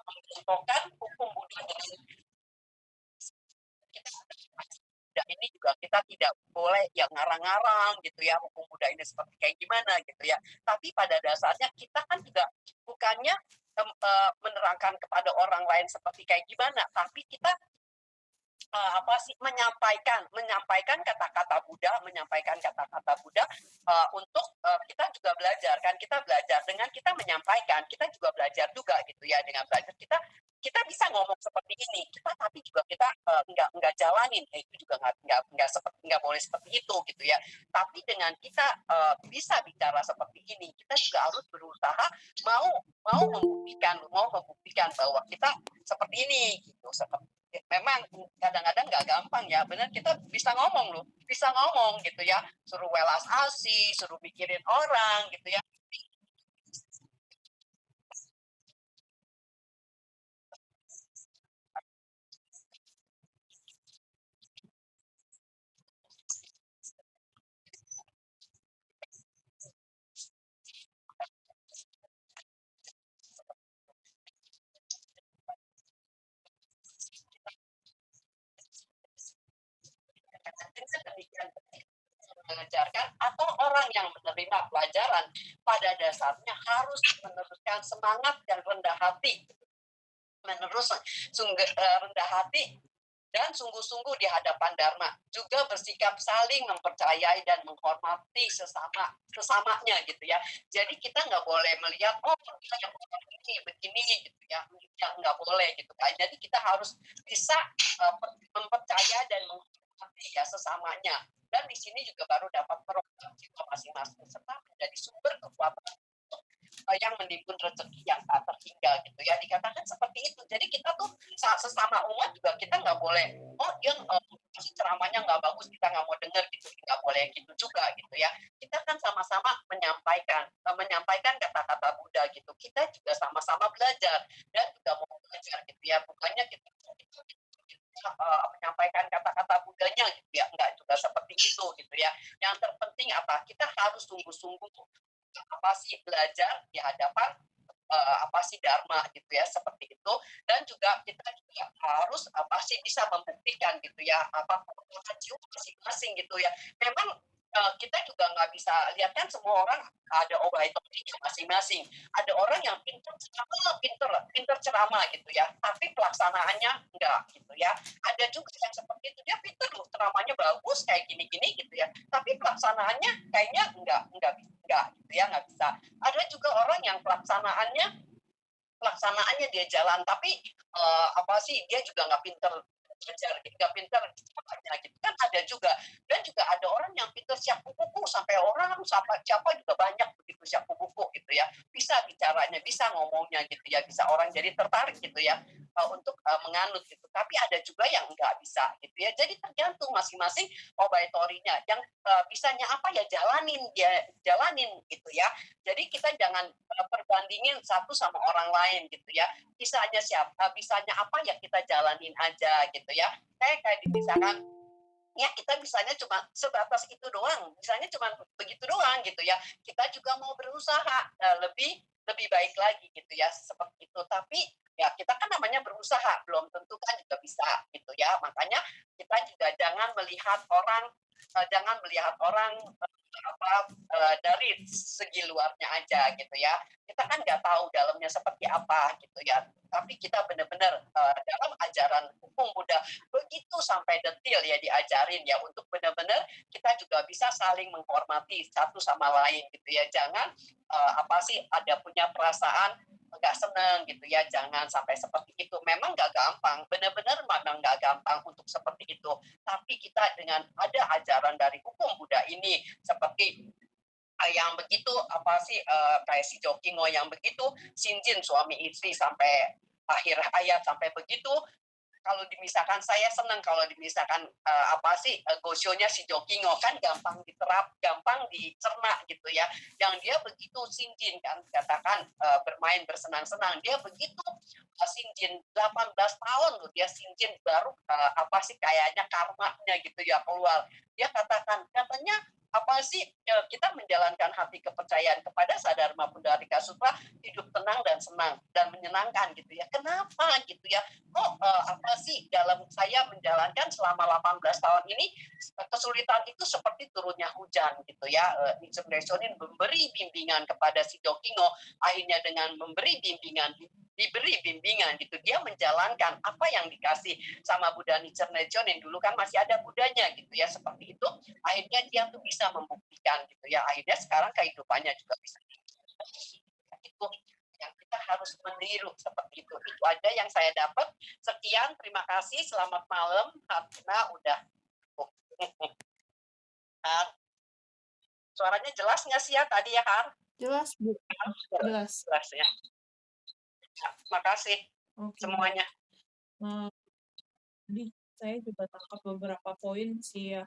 mencontohkan hukum Buddha dengan kita. Ini juga kita tidak boleh yang ngarang-ngarang gitu ya, hukum Buddha ini seperti kayak gimana gitu ya. Tapi pada dasarnya kita kan juga bukannya menerangkan kepada orang lain seperti kayak gimana, tapi kita menyampaikan kata-kata Buddha, untuk kita juga belajar kan, kita belajar dengan kita menyampaikan, kita juga belajar juga gitu ya, dengan belajar kita bisa ngomong seperti ini, tapi juga kita nggak jalanin, itu juga nggak boleh seperti itu gitu ya. Tapi dengan kita bisa bicara seperti ini, kita juga harus berusaha mau membuktikan bahwa kita seperti ini gitu, seperti memang kadang-kadang nggak gampang ya, benar kita bisa ngomong loh, bisa ngomong gitu ya, suruh welas asih, suruh mikirin orang gitu ya. Dengan demikian mengajarkan atau orang yang menerima pelajaran pada dasarnya harus meneruskan semangat dan rendah hati, menerus rendah hati dan sungguh-sungguh di hadapan Dharma, juga bersikap saling mempercayai dan menghormati sesamanya gitu ya. Jadi kita nggak boleh melihat oh kita yang ini begini gitu ya, nggak boleh gitu kan. Jadi kita harus bisa mempercaya dan menghormati ya sesamanya. Dan di sini juga baru dapat program jiwa masing-masing serta menjadi sumber kekuatan yang menimbun rezeki yang tak terhingga gitu ya, dikatakan seperti itu. Jadi kita tuh saat sesama umat juga kita nggak boleh oh dia ceramahnya nggak bagus kita nggak mau dengar gitu, nggak boleh gitu juga gitu ya. Kita kan sama-sama menyampaikan kata-kata Buddha gitu, kita juga sama-sama belajar dan juga mau belajar gitu ya, bukannya kita menyampaikan kata-kata Buddhanya gitu ya, enggak juga seperti itu gitu ya. Yang terpenting apa, kita harus sungguh-sungguh apa sih belajar di hadapan apa sih dharma gitu ya, seperti itu. Dan juga kita juga harus apa sih bisa membuktikan gitu ya apa kekuatan jiwa masing-masing gitu ya. Memang kita juga nggak bisa lihat kan semua orang ada obaitokinya masing-masing. Ada orang yang pinter ceramah gitu ya, tapi pelaksanaannya enggak gitu ya. Ada juga yang seperti itu, dia pinter loh, ceramahnya bagus kayak gini-gini gitu ya, tapi pelaksanaannya kayaknya enggak gitu ya, nggak bisa. Ada juga orang yang pelaksanaannya dia jalan tapi apa sih dia juga nggak pinter belajar gitu, nggak pinter gitu kan ada juga. Dan juga ada orang yang pinter siap buku sampai orang siapa siapa juga banyak begitu siap buku gitu ya, bisa bicaranya bisa ngomongnya gitu ya, bisa orang jadi tertarik gitu ya untuk menganut gitu. Tapi ada juga yang nggak bisa gitu ya, jadi tergantung masing-masing obaitorinya yang bisanya apa ya jalanin gitu ya. Jadi kita jangan perbandingin satu sama orang lain gitu ya. Bisanya apa ya kita jalanin aja gitu ya. Kayak misalkan ya kita bisanya cuma sebatas itu doang, misalnya cuma begitu doang gitu ya. Kita juga mau berusaha lebih lebih baik lagi gitu ya seperti itu. Tapi ya kita kan namanya berusaha, belum tentu kan juga bisa gitu ya. Makanya kita juga jangan melihat orang dari segi luarnya aja gitu ya. Kita kan nggak tahu dalamnya seperti apa gitu ya. Tapi kita benar-benar dalam ajaran hukum Buddha begitu sampai detil ya diajarin ya untuk benar-benar kita juga bisa saling menghormati satu sama lain gitu ya. Jangan apa sih ada punya perasaan nggak seneng gitu ya, jangan sampai seperti itu. Memang nggak gampang, benar-benar memang nggak gampang untuk seperti itu. Tapi kita dengan ada ajaran dari hukum Buddha ini seperti yang begitu apa sih kayak si Jokingo yang begitu Shinjin suami istri sampai akhir ayat sampai begitu. Kalau dimisahkan saya senang kalau dimisahkan apa sih gosionya si Jokingo kan gampang diterap, gampang dicerna gitu ya. Yang dia begitu Shinjin kan katakan bermain bersenang-senang, dia begitu Shinjin 18 tahun loh dia Shinjin baru apa sih kayaknya karmanya gitu ya keluar. Dia katakan katanya apa sih kita menjalankan hati kepercayaan kepada Sadharma Pundarika Sutra hidup tenang dan senang dan menyenangkan gitu ya. Kenapa gitu ya? Kok apa sih dalam saya menjalankan selama 18 tahun ini kesulitan itu seperti turunnya hujan gitu ya. Nichiren Daishonin memberi bimbingan kepada si Dokingo, akhirnya dengan diberi bimbingan gitu dia menjalankan apa yang dikasih sama Buddha Nichiren Daishonin. Dulu kan masih ada Budanya gitu ya, seperti itu akhirnya dia tuh bisa membuktikan gitu ya, akhirnya sekarang kehidupannya juga bisa itu yang kita harus meniru seperti itu aja yang saya dapat. Sekian, terima kasih, selamat malam karena udah Har. Suaranya jelas nggak sih ya tadi ya Har? Jelas, Bu. Jelas. Jelas ya. Terima kasih Oke. semuanya. Eee Jadi saya juga tangkap beberapa poin sih ya.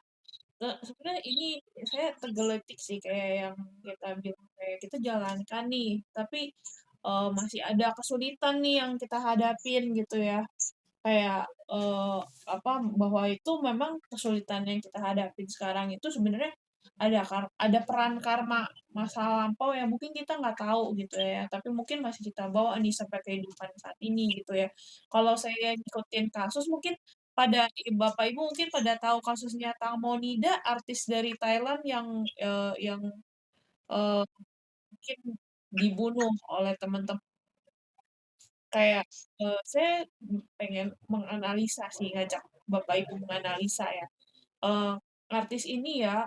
Sebenarnya ini saya tergelitik sih kayak yang kita bilang kayak kita jalankan nih, tapi masih ada kesulitan nih yang kita hadapin gitu ya. Kayak apa bahwa itu memang kesulitan yang kita hadapin sekarang itu sebenarnya ada peran karma masa lampau yang mungkin kita nggak tahu gitu ya, tapi mungkin masih kita bawa nih sampai kehidupan saat ini gitu ya. Kalau saya ngikutin kasus mungkin Bapak Ibu mungkin pada tahu kasusnya Tang Monida, artis dari Thailand yang eh, mungkin dibunuh oleh teman-teman. Kayak saya pengen menganalisa sih, ngajak Bapak Ibu menganalisa ya. Eh, Artis ini ya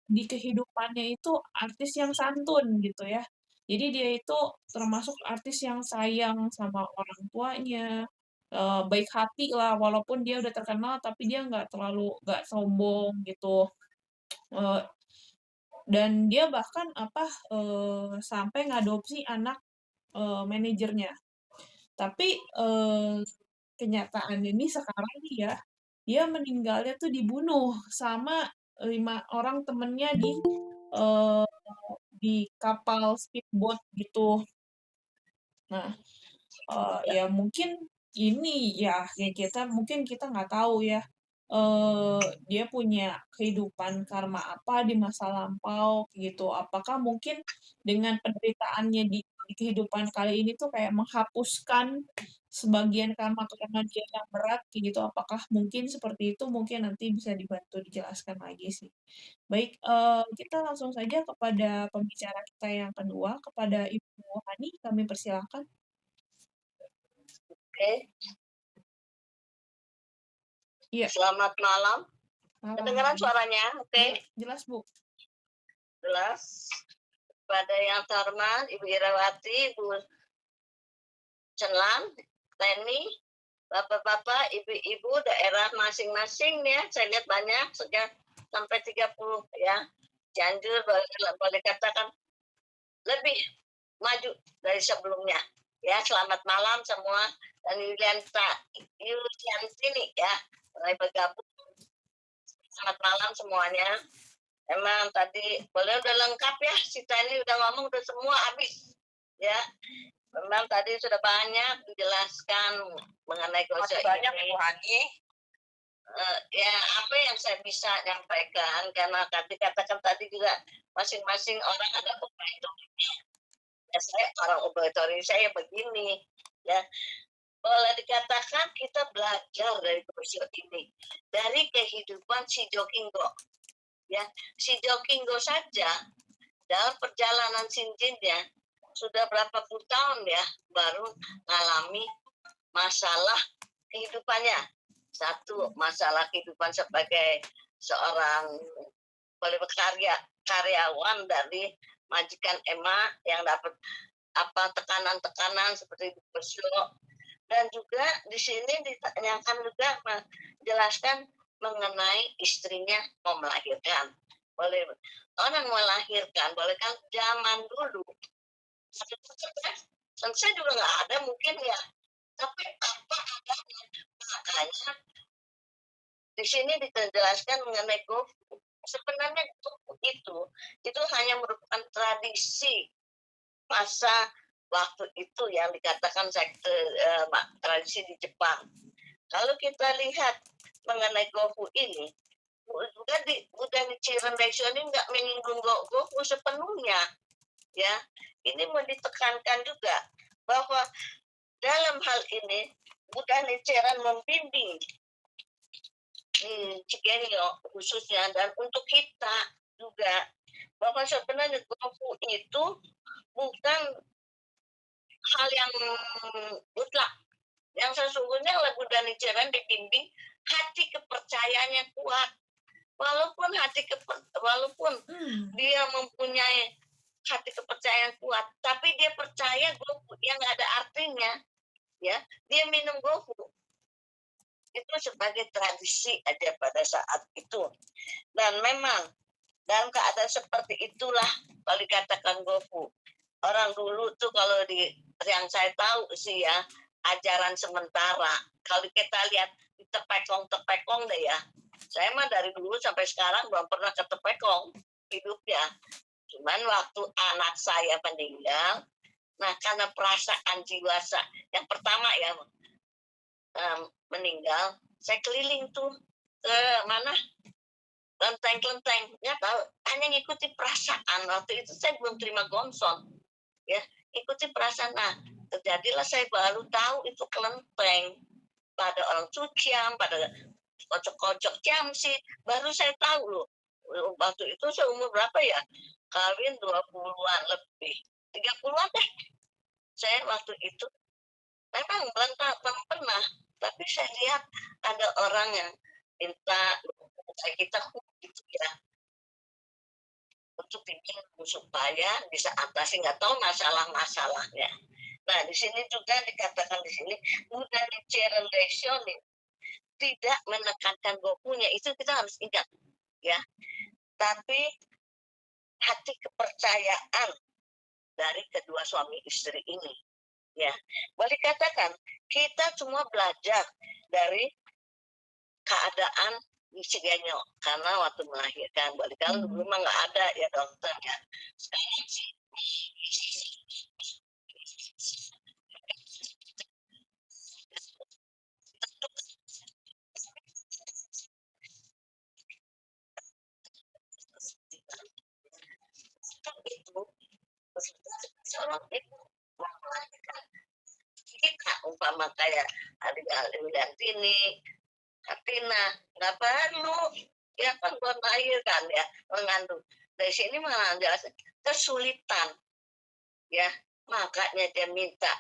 di kehidupannya itu artis yang santun gitu ya. Jadi dia itu termasuk artis yang sayang sama orang tuanya, baik hati lah, walaupun dia udah terkenal tapi dia nggak sombong gitu. Eh, dan dia bahkan sampai ngadopsi anak manajernya. Tapi kenyataan ini sekarang nih ya, dia meninggalnya tuh dibunuh sama 5 orang temennya eh, di kapal speedboat gitu. Nah, ya mungkin ini ya kayak kita nggak tahu ya dia punya kehidupan karma apa di masa lampau gitu. Apakah mungkin dengan penderitaannya di kehidupan kali ini tuh kayak menghapuskan sebagian karma dia yang berat kayak gitu. Apakah mungkin seperti itu? Mungkin nanti bisa dibantu dijelaskan lagi sih. Baik, kita langsung saja kepada pembicara kita yang kedua, kepada Ibu Hani, kami persilakan. Oke, Iya, selamat malam. Kedengaran malam. suaranya? Oke, Jelas, Bu. jelas. Pada yang terhormat Ibu Irawati, Ibu Cenlan, Teni, Bapak-bapak, Ibu-ibu daerah masing-masing ya. Saya lihat banyak, sudah sampai 30 ya. Cianjur boleh katakan lebih maju dari sebelumnya. Ya, selamat malam semua. Dan Yuliantini ya, mulai bergabung. Selamat malam semuanya. Emang tadi boleh udah lengkap ya, Sita ini udah ngomong udah semua habis ya. Memang tadi sudah banyak dijelaskan mengenai gosok ini. Banyak Ibu Hani. Ya apa yang saya bisa nyampaikan karena tadi katakan tadi juga masing-masing orang ada operatornya. Ya saya orang operator saya begini ya. Boleh dikatakan kita belajar dari gosok ini dari kehidupan si Jokinggo ya. Si Jokinggo saja dalam perjalanan sinjinnya sudah berapa puluh tahun ya baru mengalami masalah kehidupannya. Satu, masalah kehidupan sebagai seorang karyawan dari majikan Emma yang dapat tekanan-tekanan seperti besok. Dan juga di sini ditanyakan juga menjelaskan mengenai istrinya mau melahirkan. Boleh orang melahirkan, boleh kan zaman dulu. Saya juga nggak ada mungkin ya. Tapi apa adanya. Makanya di sini dijelaskan mengenai GoFood. Sebenarnya GoFood itu hanya merupakan tradisi masa waktu itu yang dikatakan tradisi di Jepang. Kalau kita lihat mengenai GoFood ini, Budani Cirendaiso ini nggak menyinggung GoFood sepenuhnya, ya. Ini mau ditekankan juga bahwa dalam hal ini Budani Ciren membimbing Cigenio khususnya dan untuk kita juga bahwa sebenarnya GoFood itu bukan hal yang mutlak. Yang sesungguhnya lagu Dani Ciren dibimbing hati kepercayaannya kuat. Walaupun dia mempunyai hati kepercayaan kuat, tapi dia percaya GoFood yang nggak ada artinya, ya dia minum GoFood itu sebagai tradisi aja pada saat itu. Dan memang dalam keadaan seperti itulah kalau dikatakan GoFood. Orang dulu tuh kalau yang saya tahu sih ya, ajaran sementara. Kalau kita lihat di tepekong deh ya. Saya mah dari dulu sampai sekarang belum pernah ke tepekong hidupnya. Cuman waktu anak saya meninggal, nah karena perasaan jiwa yang pertama ya meninggal, saya keliling tuh ke mana kelenteng-kelenteng, ya tahu, hanya ngikuti perasaan. Waktu itu saya belum terima gonson, ya, ikuti perasaan. Nah, terjadilah saya baru tahu itu kelenteng, pada orang Cuciang, pada kocok-kocok Ciamsi, baru saya tahu loh. Waktu itu saya umur berapa ya? Kawin 20-an lebih, 30-an deh. Saya waktu itu memang belum pernah, tapi saya lihat ada orang yang minta kita gitu ya, untuk bikin supaya bisa atasi nggak tahu masalah-masalahnya. Nah, di sini juga dikatakan di sini udah relationin, tidak menekankan gokunya, itu kita harus ingat ya. Tapi hati kepercayaan dari kedua suami istri ini ya. Boleh katakan kita semua belajar dari keadaan di Cigenyo karena waktu melahirkan balik kalau dulu mah nggak ada ya dokter ya. Sekarang sih itu seorang ibu mau melahirkan kita umpama kayak adik-adik Dantini, Katina, nggak perlu ya kan buat melahirkan ya mengandung. Dari sini malah jelas kesulitan ya, makanya dia minta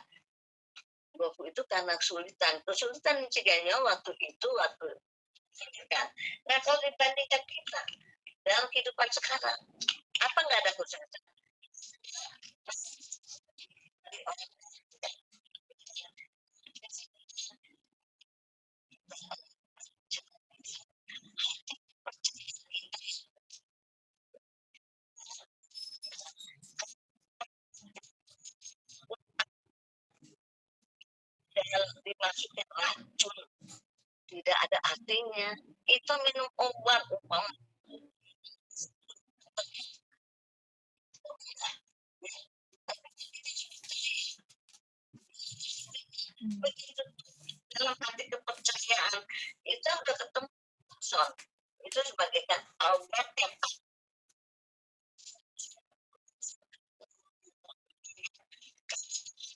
Goku itu karena kesulitan Ciganyo waktu itu waktu kan. Nah kalau dibandingkan kita dalam kehidupan sekarang, apa nggak ada kesulitan? Kalau dimasukin racun tidak ada artinya. Itu minum obat umpama begitu dalam hati kepercayaan itu udah ketemu son itu sebagai obat yang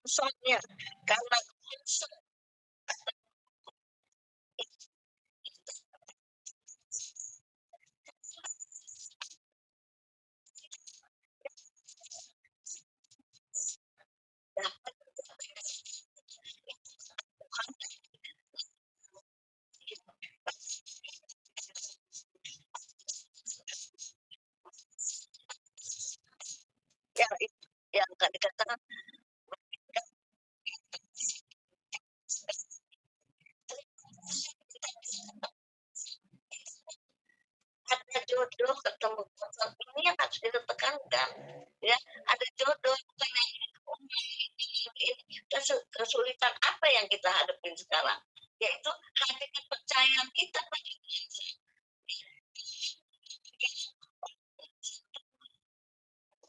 sonnya karena yang yang dikatakan ada jodoh ketemu sosok ini yang harus kita tekankan ya, ada jodoh bukan ini kesulitan apa yang kita hadapin sekarang, yaitu hati kepercayaan kita pada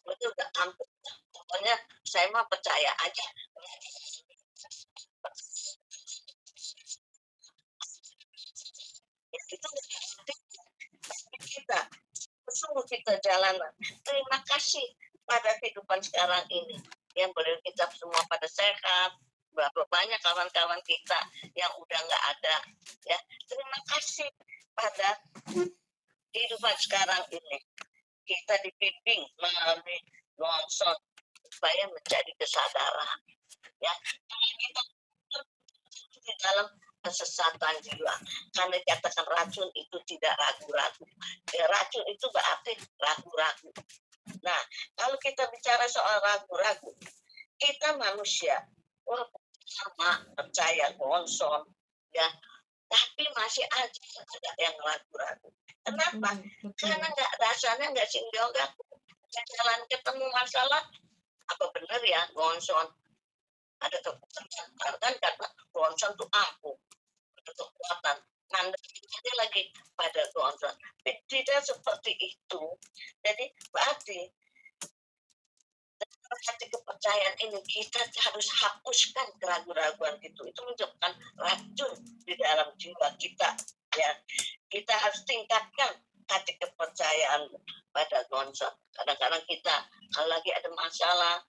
betul udah ampun, pokoknya saya mah percaya aja ya, itu kita sungguh kita jalanan. Terima kasih pada kehidupan sekarang ini yang boleh kita semua pada sehat. Berapa banyak kawan-kawan kita yang udah nggak ada ya. Terima kasih pada kehidupan sekarang ini kita dibimbing melalui nonton supaya menjadi kesadaran ya. Kita di dalam kesesatan jiwa karena dikatakan racun itu tidak ragu-ragu ya, racun itu berarti ragu-ragu. Nah kalau kita bicara soal ragu-ragu, kita manusia wah sama percaya konson ya, tapi masih aja ada yang ragu-ragu. Kenapa? Karena nggak dasarnya nggak singgoga jalan ketemu masalah apa benar ya gonson ada kekuatan karena ronson tuh ampuh, ada kekuatan. Ngandelin aja lagi pada ronson. Tidak seperti itu. Jadi berarti hati kepercayaan ini kita harus hapuskan keraguan-raguan itu menyebabkan racun di dalam jiwa kita, ya. Kita harus tingkatkan hati kepercayaan pada Gonson. Kadang-kadang kita kalau lagi ada masalah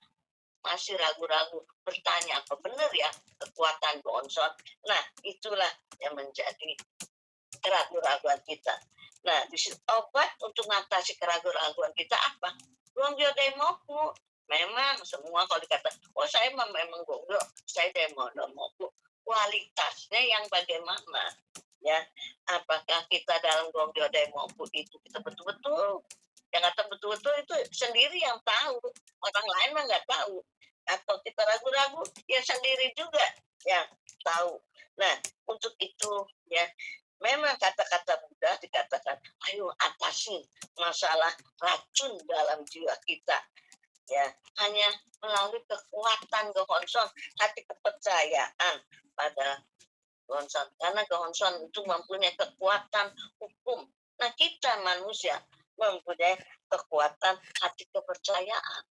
masih ragu-ragu, bertanya apa benar ya kekuatan Gonson. Nah, itulah yang menjadi keraguan-raguan kita. Nah, obat untuk mengatasi keraguan-raguan kita apa? Gonggyo demoku. Memang semua kalau dikata, oh saya memang gonggyo, saya demoku. Kualitasnya yang bagaimana? Ya, apakah kita dalam gonggyo demoku itu kita betul-betul yang kata betul-betul itu sendiri yang tahu, orang lain mah nggak tahu. Atau kita ragu-ragu, ya sendiri juga yang tahu. Nah, untuk itu ya memang kata-kata Buddha dikatakan, ayo atasi masalah racun dalam jiwa kita. Ya, hanya melalui kekuatan Gohonson, hati kepercayaan pada Gohonson. Karena Gohonson itu mempunyai kekuatan hukum. Nah, kita manusia mempunyai kekuatan hati kepercayaan.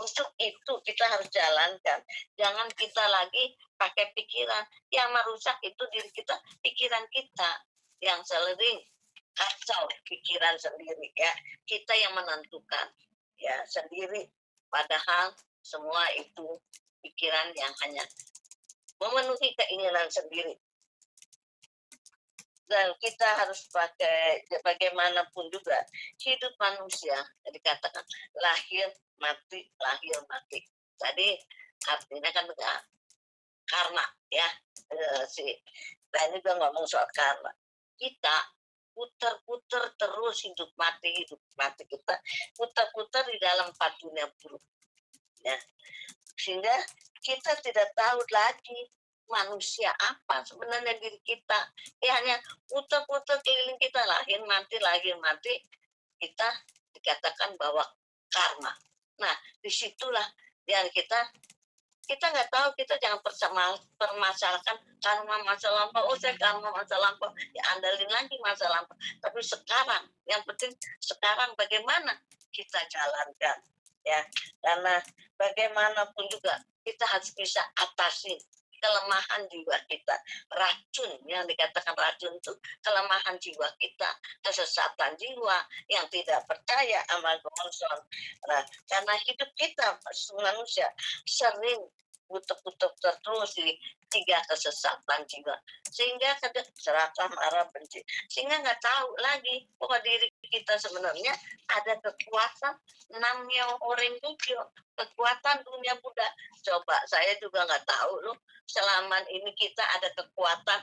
Untuk itu kita harus jalankan. Jangan kita lagi pakai pikiran. Yang merusak itu diri kita, pikiran kita yang sering kacau pikiran sendiri ya. Kita yang menentukan ya sendiri. Padahal semua itu pikiran yang hanya memenuhi keinginan sendiri. Dan kita harus pakai bagaimanapun juga hidup manusia dikatakan lahir mati. Tadi artinya kan karma ya. Si Tani juga ngomong soal karma. Kita putar-putar terus hidup mati kita putar-putar di dalam empat dunia buruk ya, sehingga kita tidak tahu lagi manusia apa sebenarnya diri kita. Ya hanya putar-putar keliling kita, lahir mati, kita dikatakan bahwa karma. Nah, disitulah yang kita nggak tahu, kita jangan permasalahkan karma masa lampau. Oh, saya karma masa lampau, ya andalin lagi masa lampau. Tapi sekarang, yang penting sekarang bagaimana kita jalankan, ya. Karena bagaimanapun juga kita harus bisa atasi kelemahan jiwa kita. Racun yang dikatakan racun itu kelemahan jiwa kita, kesesatan jiwa yang tidak percaya sama Gonson. Nah, karena hidup kita manusia sering putar-putar terus di tiga kesesatan jiwa, sehingga kadang serakah, marah, benci, sehingga nggak tahu lagi bahwa diri kita sebenarnya ada kekuatan namanya orang tujuh, kekuatan dunia Buddha. Coba saya juga nggak tahu loh, selama ini kita ada kekuatan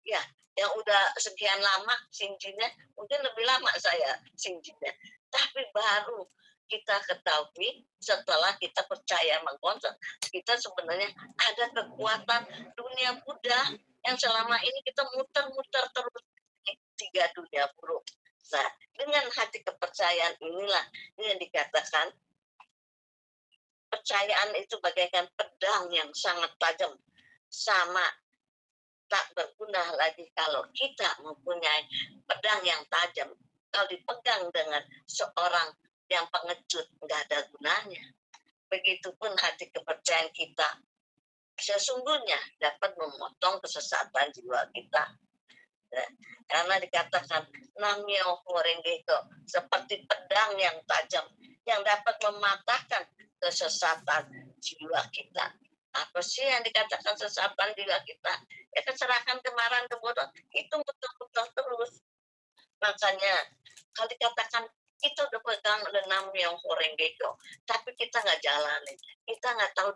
ya yang udah sekian lama sinjinya, mungkin lebih lama saya sinjinya, tapi baru kita ketahui setelah kita percaya mengkonsep kita sebenarnya ada kekuatan dunia Buddha yang selama ini kita muter-muter terus di tiga dunia buruk. Nah, dengan hati kepercayaan inilah yang dikatakan percayaan itu bagaikan pedang yang sangat tajam, sama tak berguna lagi kalau kita mempunyai pedang yang tajam. Kalau dipegang dengan seorang yang pengecut, nggak ada gunanya. Begitupun hati kepercayaan kita sesungguhnya dapat memotong kesesatan jiwa kita. Ya, karena dikatakan namyo horengeko seperti pedang yang tajam yang dapat mematahkan kesesatan jiwa kita. Apa sih yang dikatakan kesesatan jiwa kita? Ya keserakan, kemarahan, kebodohan itu betul-betul terus. Makanya kalau dikatakan kita udah pegang namyo horengeko, tapi kita nggak jalanin, kita nggak tahu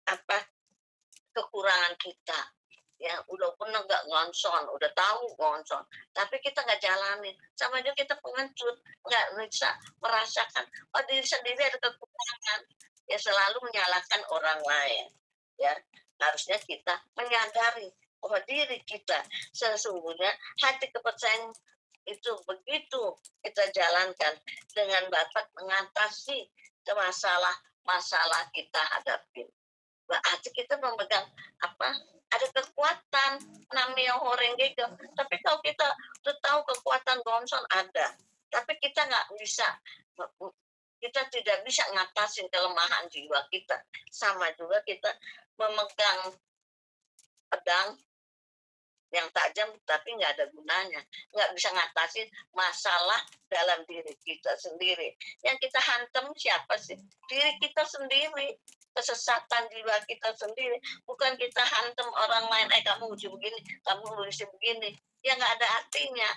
apa kekurangan kita. Ya udah pernah nggak ngonson, udah tahu ngonson, tapi kita nggak jalanin, sama aja kita pengecut, nggak bisa merasakan oh diri sendiri ada kekurangan, ya selalu menyalahkan orang lain. Ya harusnya kita menyadari bahwa diri kita sesungguhnya hati kepercayaan itu begitu kita jalankan dengan dapat mengatasi masalah kita hadapi. berarti kita memegang apa, ada kekuatan namanya Horengego. Tapi kalau kita udah tahu kekuatan Gonson ada, tapi kita nggak bisa, kita tidak bisa ngatasin kelemahan jiwa kita. Sama juga kita memegang pedang yang tajam tapi nggak ada gunanya, nggak bisa ngatasin masalah dalam diri kita sendiri. Yang kita hantam siapa sih? Diri kita sendiri, kesesatan jiwa kita sendiri. Bukan kita hantam orang lain, kamu mesti begini, kamu mesti begini. Ya nggak ada artinya.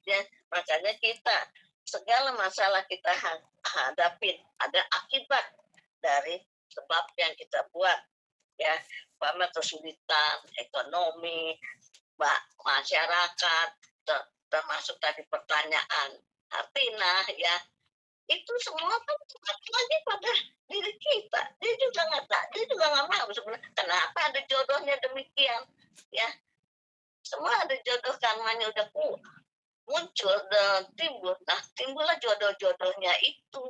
Ya, makanya kita segala masalah kita hadapin ada akibat dari sebab yang kita buat, ya, umpama kesulitan ekonomi, masyarakat, termasuk tadi pertanyaan Hartina, ya, itu semua kan lagi pada diri kita. Dia juga nggak mau sebenarnya. Kenapa ada jodohnya demikian, ya? Semua ada jodoh karmanya udah muncul dan timbul. Nah, timbullah jodoh-jodohnya itu.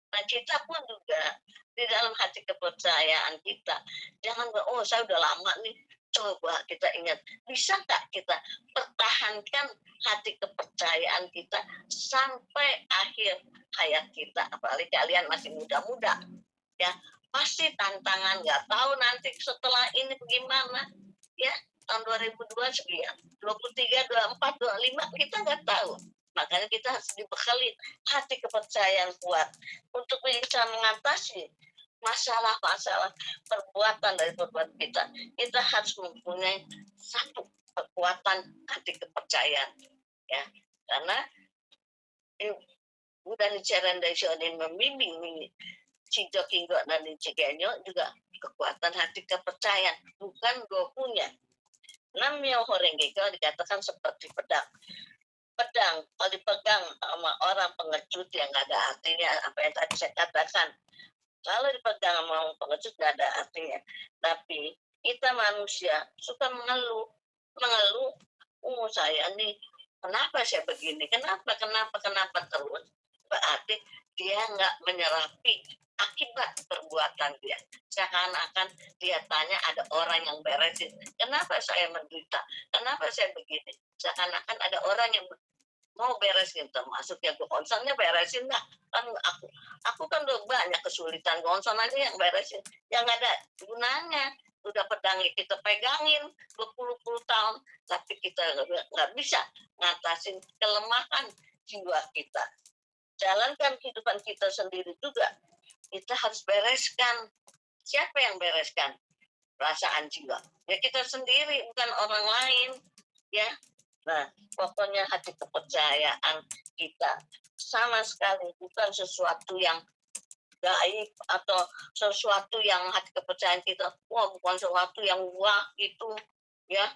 Nah, kita pun juga di dalam hati kepercayaan kita, jangan oh saya udah lama nih, coba kita ingat, bisa nggak kita pertahankan hati kepercayaan kita sampai akhir hayat kita, apalagi kalian masih muda-muda, ya, pasti tantangan, nggak tahu nanti setelah ini bagaimana, ya, tahun 2002 sekian, 23, 24, 25, kita nggak tahu. Makanya kita harus dibekali hati kepercayaan kuat untuk bisa mengatasi masalah-masalah perbuatan dari perbuatan kita. Kita harus mempunyai satu kekuatan hati kepercayaan, ya, karena bukan cara yang membimbing Cijo Kinggo dan Cigenyo juga kekuatan hati kepercayaan, bukan gokunya. Namanya Horengego dikatakan seperti pedang. Pedang kalau dipegang sama orang pengecut yang nggak ada artinya, apa yang tadi saya katakan, kalau dipegang sama orang pengecut nggak ada artinya. Tapi kita manusia suka mengeluh, saya nih kenapa saya begini, kenapa terus, berarti dia nggak menyerapi akibat perbuatan dia. Seakan-akan dia tanya ada orang yang beresin, kenapa saya menderita, kenapa saya begini, seakan-akan ada orang yang mau beresin, termasuk ya konsonnya beresin lah, kan aku kan udah banyak kesulitan, konson aja yang beresin, yang ada gunanya. Udah pedangnya kita pegangin 20 tahun, tapi kita nggak bisa ngatasin kelemahan jiwa kita. Jalankan kehidupan kita sendiri juga, kita harus bereskan. Siapa yang bereskan? Perasaan jiwa, ya kita sendiri, bukan orang lain, ya. Nah, pokoknya hati kepercayaan kita sama sekali bukan sesuatu yang gaib atau sesuatu yang hati kepercayaan kita, bukan sesuatu yang wah itu, ya.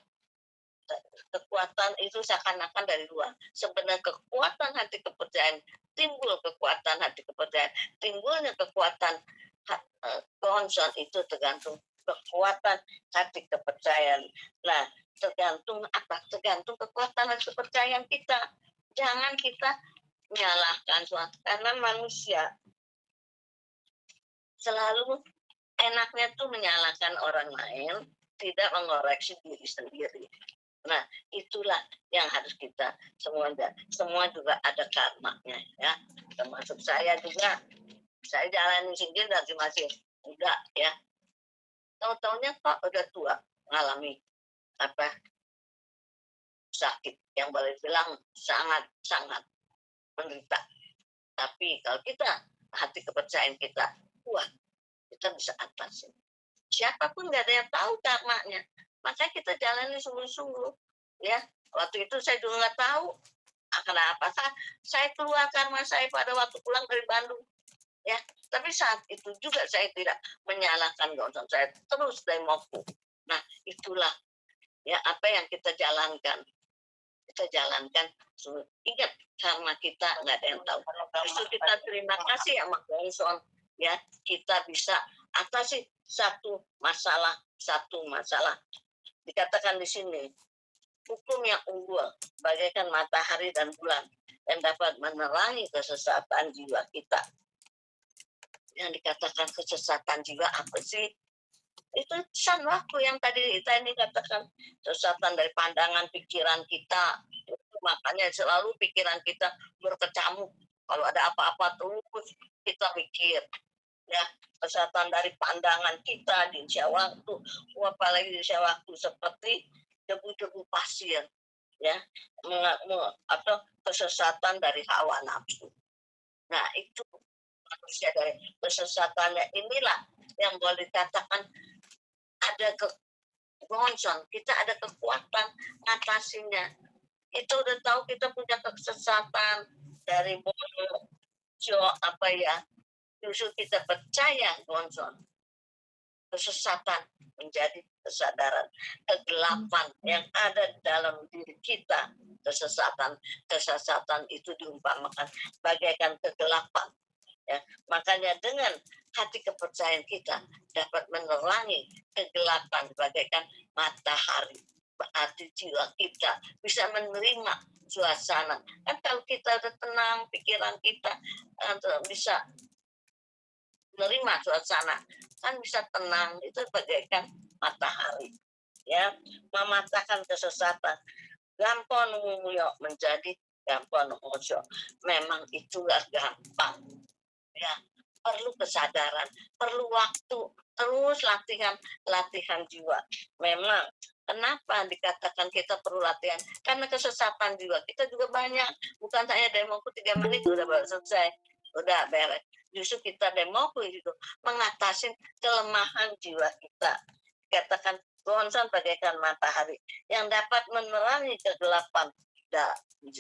Kekuatan itu seakan-akan dari luar. Sebenarnya kekuatan hati kepercayaan, timbul kekuatan hati kepercayaan, timbulnya kekuatan konson itu tergantung kekuatan hati kepercayaan. Nah, tergantung apa? Tergantung kekuatan hati kepercayaan kita. Jangan kita menyalahkan suatu, karena manusia selalu enaknya tuh menyalahkan orang lain, tidak mengoreksi diri sendiri. Nah, itulah yang harus kita semua juga ada karmanya, ya. Termasuk saya juga, saya jalanin sendiri dari masih muda, ya. Tahu-taunya kok udah tua mengalami apa sakit yang boleh bilang sangat menderita. Tapi kalau kita hati kepercayaan kita kuat, kita bisa atasi. Siapapun nggak ada yang tahu karmanya, makanya kita jalani sungguh-sungguh, ya. Waktu itu saya juga nggak tahu kenapa saya keluar karma saya pada waktu pulang dari Bandung, ya. Tapi saat itu juga saya tidak menyalahkan Gonson, saya terus dari Moku. Nah, itulah, ya, apa yang kita jalankan. Ingat, karma kita nggak ada yang tahu. Justru kita terima kasih sama Gonson, ya, kita bisa atasi satu masalah. Dikatakan di sini, hukum yang unggul bagaikan matahari dan bulan yang dapat menerangi kesesatan jiwa kita. Yang dikatakan kesesatan jiwa apa sih? Itu pesan waktu yang tadi Tani katakan, kesesatan dari pandangan pikiran kita. Itu makanya selalu pikiran kita berkecamuk. Kalau ada apa-apa terus kita mikir, ya, kesesatan dari pandangan kita di usia waktu, apalagi di usia waktu seperti debu-debu pasir, ya, atau kesesatan dari hawa nafsu. Nah, itu manusia dari kesesatannya inilah yang boleh dikatakan ada kegonson, kita ada kekuatan ngatasinya. Itu udah tahu kita punya kesesatan dari mojo apa ya, justru kita percaya gonson. Kesesatan menjadi kesadaran, kegelapan yang ada dalam diri kita, kesesatan itu diumpamakan bagaikan kegelapan, ya. Makanya dengan hati kepercayaan kita dapat menerangi kegelapan bagaikan matahari, berarti jiwa kita bisa menerima suasana. Kan kalau kita udah tenang, pikiran kita bisa menerima suasana, kan bisa tenang, itu bagaikan matahari, ya, mematahkan kesesatan. Gampang menjadi gampang ojo. Memang itulah gampang, ya. Perlu kesadaran, perlu waktu, terus latihan jiwa. Memang kenapa dikatakan kita perlu latihan? Karena kesesatan jiwa kita juga banyak. Bukan hanya demoku 3 menit udah selesai, udah beres. Justru kita demoku itu mengatasi kelemahan jiwa kita. Dikatakan gonsan bagaikan matahari yang dapat menerangi kegelapan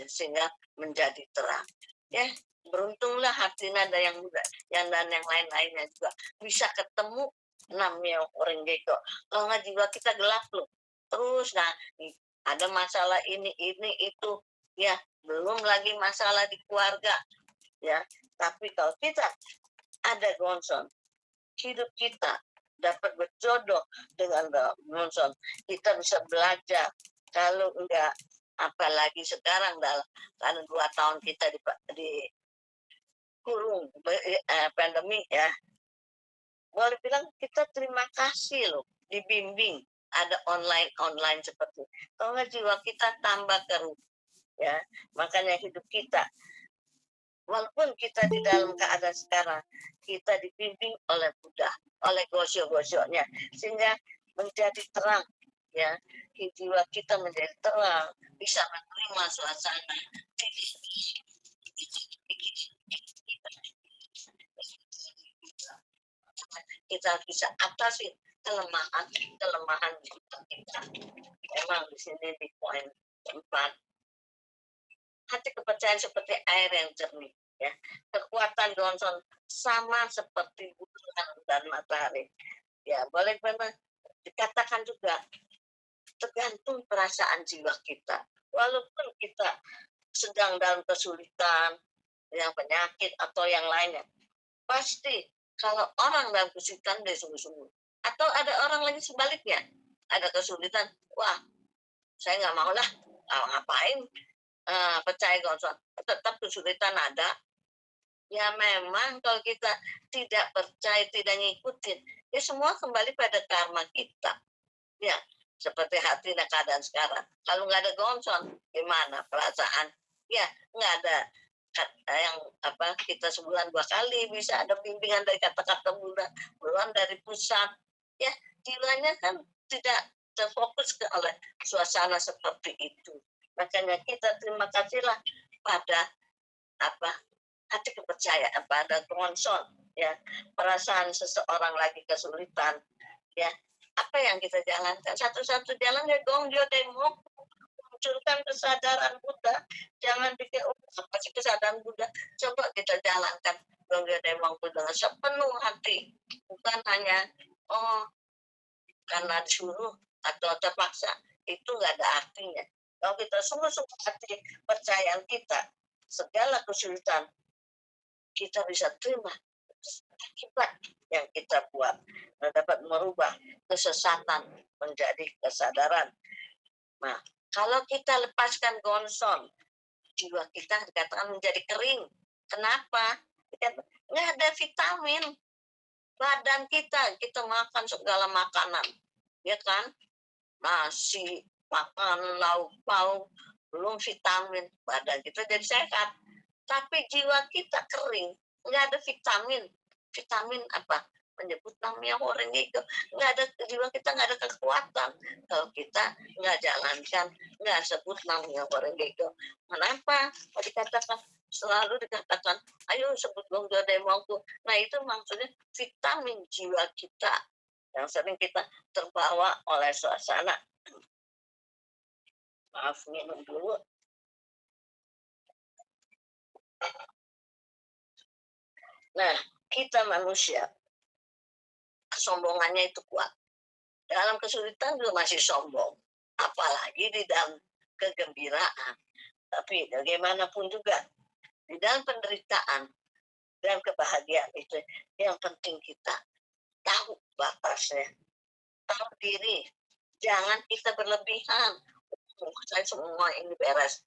sehingga menjadi terang. Ya, beruntunglah hati nada yang muda, yang dan yang lain-lainnya juga bisa ketemu namanya orang gitu. Kalau nggak jiwa kita gelap loh. Terus ada masalah ini itu, ya, belum lagi masalah di keluarga, ya. Tapi kalau kita ada gonson, hidup kita dapat berjodoh dengan gonson, kita bisa belajar. Kalau enggak, apalagi sekarang dalam 2 tahun kita di kurung pandemi, ya, boleh bilang kita terima kasih loh dibimbing ada online seperti itu. Kalau nggak jiwa kita tambah keruh, ya. Makanya hidup kita, walaupun kita di dalam keadaan sekarang, kita dibimbing oleh Buddha, oleh gosok-gosoknya, sehingga menjadi terang, ya. Jiwa kita menjadi terang, bisa menerima suasana. Kita bisa atasi kelemahan kita. Memang di sini di poin 4, hati kepercayaan seperti air yang jernih, ya. Kekuatan gonson sama seperti bulan dan matahari, ya. Boleh benar dikatakan juga tergantung perasaan jiwa kita. Walaupun kita sedang dalam kesulitan, yang penyakit atau yang lainnya, pasti kalau orang dalam kesulitan dia sungguh-sungguh. Atau ada orang lagi sebaliknya, ada kesulitan, wah, saya nggak mau lah, ngapain percaya gonson, tetap kesulitan ada. Ya memang kalau kita tidak percaya, tidak ngikutin, ya semua kembali pada karma kita. Ya, seperti hati dan keadaan sekarang. Kalau nggak ada gonson, gimana perasaan? Ya, nggak ada yang kita sebulan 2 kali bisa ada bimbingan dari kata-kata Buddha, belum dari pusat. Ya, jiwanya kan tidak terfokus oleh suasana seperti itu. Makanya kita terima kasihlah pada hati kepercayaan, pada gonson, ya, perasaan seseorang lagi kesulitan, ya. Apa yang kita jalankan? Satu-satu jalan ya Gongyo Demo, munculkan kesadaran Buddha. Jangan pikir apa sih kesadaran Buddha. Coba kita jalankan Gongyo Demo dengan sepenuh hati. Bukan hanya karena disuruh atau terpaksa. Itu nggak ada artinya. Kalau kita sungguh-sungguh hati percayaan kita, segala kesulitan kita bisa terima akibat yang kita buat, dapat merubah kesesatan menjadi kesadaran. Nah, kalau kita lepaskan gonson, jiwa kita dikatakan menjadi kering. Kenapa? Nggak ada vitamin. badan kita makan segala makanan, ya kan? Nasi, makan lauk pauk, belum vitamin, badan kita jadi sehat. Tapi jiwa kita kering, nggak ada vitamin. Vitamin apa? Menyebut namanya orang itu, nggak ada jiwa kita nggak ada kekuatan. Kalau kita nggak jalankan, nggak sebut namanya orang itu. Kenapa? Dikatakan selalu dikatakan, ayo sebut Gong Demoku. Nah itu maksudnya vitamin jiwa kita yang sering kita terbawa oleh suasana. Maaf minum dulu. Nah, kita manusia, kesombongannya itu kuat. Dalam kesulitan juga masih sombong. Apalagi di dalam kegembiraan. Tapi bagaimanapun juga, di dalam penderitaan dan kebahagiaan itu, yang penting kita tahu batasnya, tahu diri. Jangan kita berlebihan. Saya semua ini beres.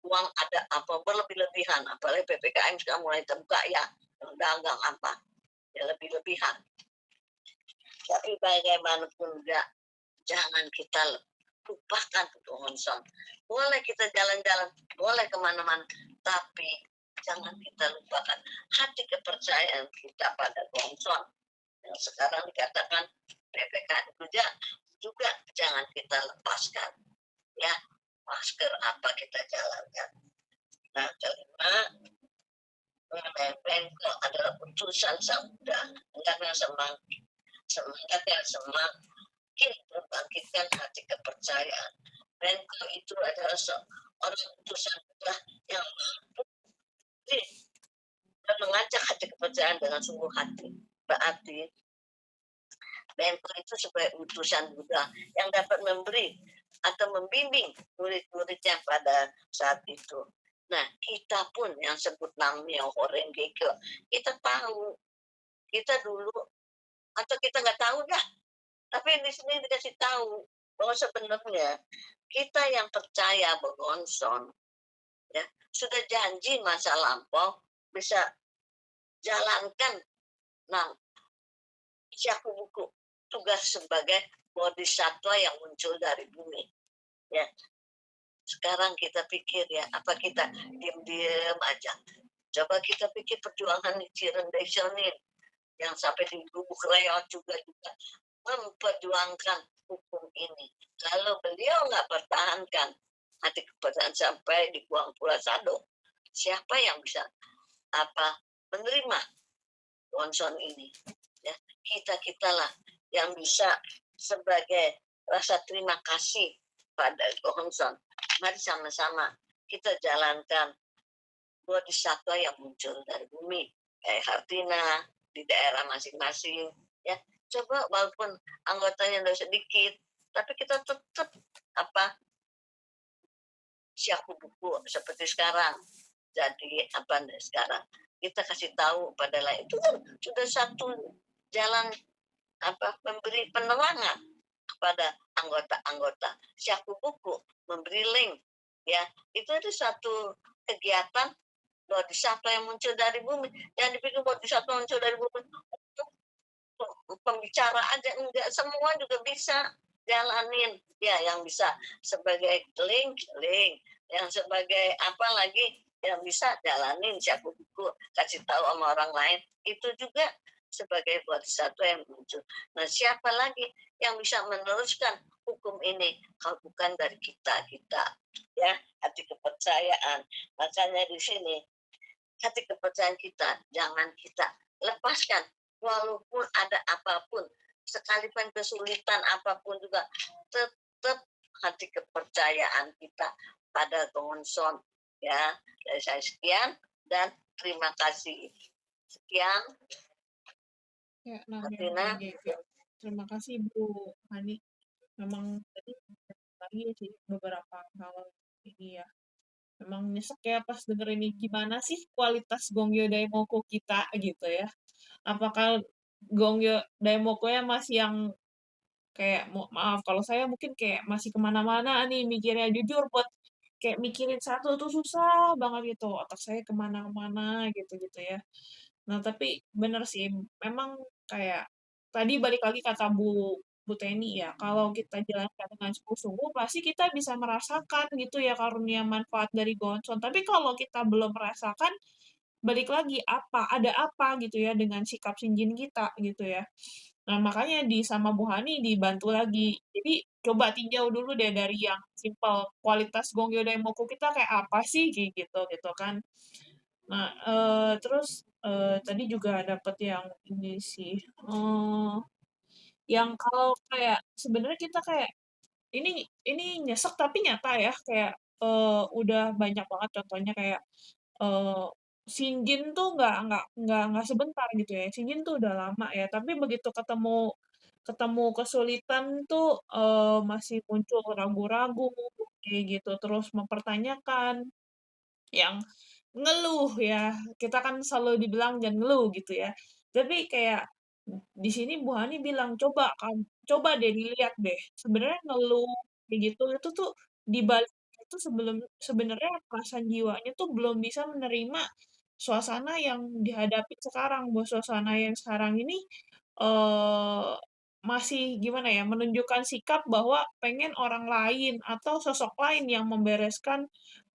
Uang ada apa berlebih-lebihan. Apalagi PPKM sekarang mulai terbuka ya. Dagang apa. Ya lebih-lebihan. Tapi bagaimanapun juga, jangan kita lupakan kegongson. Boleh kita jalan-jalan, boleh kemana-mana, tapi jangan kita lupakan hati kepercayaan kita pada gongson. Yang sekarang dikatakan PPKM juga jangan kita lepaskan. Ya, masker apa kita jalankan. Nah, kelima, Menko adalah utusan samudra, enggaknya semangat yang semakin membangkitkan hati kepercayaan. Menko itu adalah seorang utusan samudra yang mampu dan mengajak hati kepercayaan dengan sungguh hati. Berarti Menko itu sebagai utusan Buddha yang dapat memberi atau membimbing murid-muridnya pada saat itu. Nah, kita pun yang sebut namanya Horen Gekyo, kita tahu, kita dulu, atau kita nggak tahu dah, tapi di sini dikasih tahu bahwa sebenarnya kita yang percaya Begonson, ya, sudah janji masa lampau bisa jalankan Syaku buku tugas sebagai bodhisattva yang muncul dari bumi. Ya, sekarang kita pikir ya, apa kita diam-diam aja? Coba kita pikir perjuangan Nichiren Daishonin yang sampai di gubuk reot juga memperjuangkan hukum ini. Kalau beliau nggak pertahankan hati kepercayaan sampai di Guang Pula Sado, siapa yang bisa menerima Gonson ini? Ya, kita-kitalah yang bisa sebagai rasa terima kasih pada Gonson. Mari sama-sama kita jalankan bodhisattva yang muncul dari bumi, kayak Hartina di daerah masing-masing. Ya, coba walaupun anggotanya udah sedikit, tapi kita tetap Syaku buku seperti sekarang. Jadi sekarang kita kasih tahu pada lain itu kan sudah satu jalan memberi penerangan kepada anggota-anggota. Syaku buku memberi link, ya itu ada satu kegiatan bodhisattva yang muncul dari bumi. Jangan dipikir bodhisattva muncul dari bumi pembicara aja, enggak, semua juga bisa jalanin. Ya, yang bisa sebagai link, yang sebagai apa lagi yang bisa jalanin Syaku buku, kasih tahu sama orang lain, itu juga sebagai bodhisattva yang muncul. Nah, siapa lagi yang bisa meneruskan hukum ini kalau bukan dari kita, ya, hati kepercayaan. Makanya di sini hati kepercayaan kita jangan kita lepaskan, walaupun ada apapun, sekalipun kesulitan apapun juga, tetap hati kepercayaan kita pada Gonson. Ya, dari saya sekian dan terima kasih. Sekian. Ya, namanya terima kasih Bu Hani. Memang tadi lagi sih beberapa hal ini ya. Memang nyesek ya pas denger ini, gimana sih kualitas Gongyo Daimoku kita gitu ya. Apakah Gongyo Daimoku-nya masih yang kayak, maaf kalau saya mungkin kayak masih kemana-mana nih mikirnya, jujur buat kayak mikirin satu tuh susah banget gitu, otak saya kemana-mana gitu ya. Nah, tapi bener sih, memang kayak tadi balik lagi kata Bu Teni ya, kalau kita jalankan dengan sungguh-sungguh pasti kita bisa merasakan gitu ya karunia manfaat dari Gonson. Tapi kalau kita belum merasakan, balik lagi ada apa gitu ya dengan sikap Shinjin kita gitu ya. Nah, makanya sama Bu Hani dibantu lagi. Jadi coba tinjau dulu deh dari yang simpel kualitas Gongyo Daimoku kita kayak apa sih kayak gitu gitu kan. Nah, terus tadi juga dapet yang ini sih, yang kalau kayak sebenarnya kita kayak ini nyesek tapi nyata ya, kayak udah banyak banget contohnya kayak eh Shinjin tuh nggak sebentar gitu ya. Shinjin tuh udah lama ya, tapi begitu ketemu ketemu kesulitan tuh masih muncul ragu-ragu kayak gitu, terus mempertanyakan yang ngeluh ya, kita kan selalu dibilang jangan ngeluh gitu ya. Tapi kayak di sini Bu Hani bilang, coba deh dilihat deh, sebenarnya ngeluh kayak gitu itu tuh di balik itu sebenarnya perasaan jiwanya tuh belum bisa menerima suasana yang dihadapi sekarang. Bahwa suasana yang sekarang ini eh masih gimana ya, menunjukkan sikap bahwa pengen orang lain atau sosok lain yang membereskan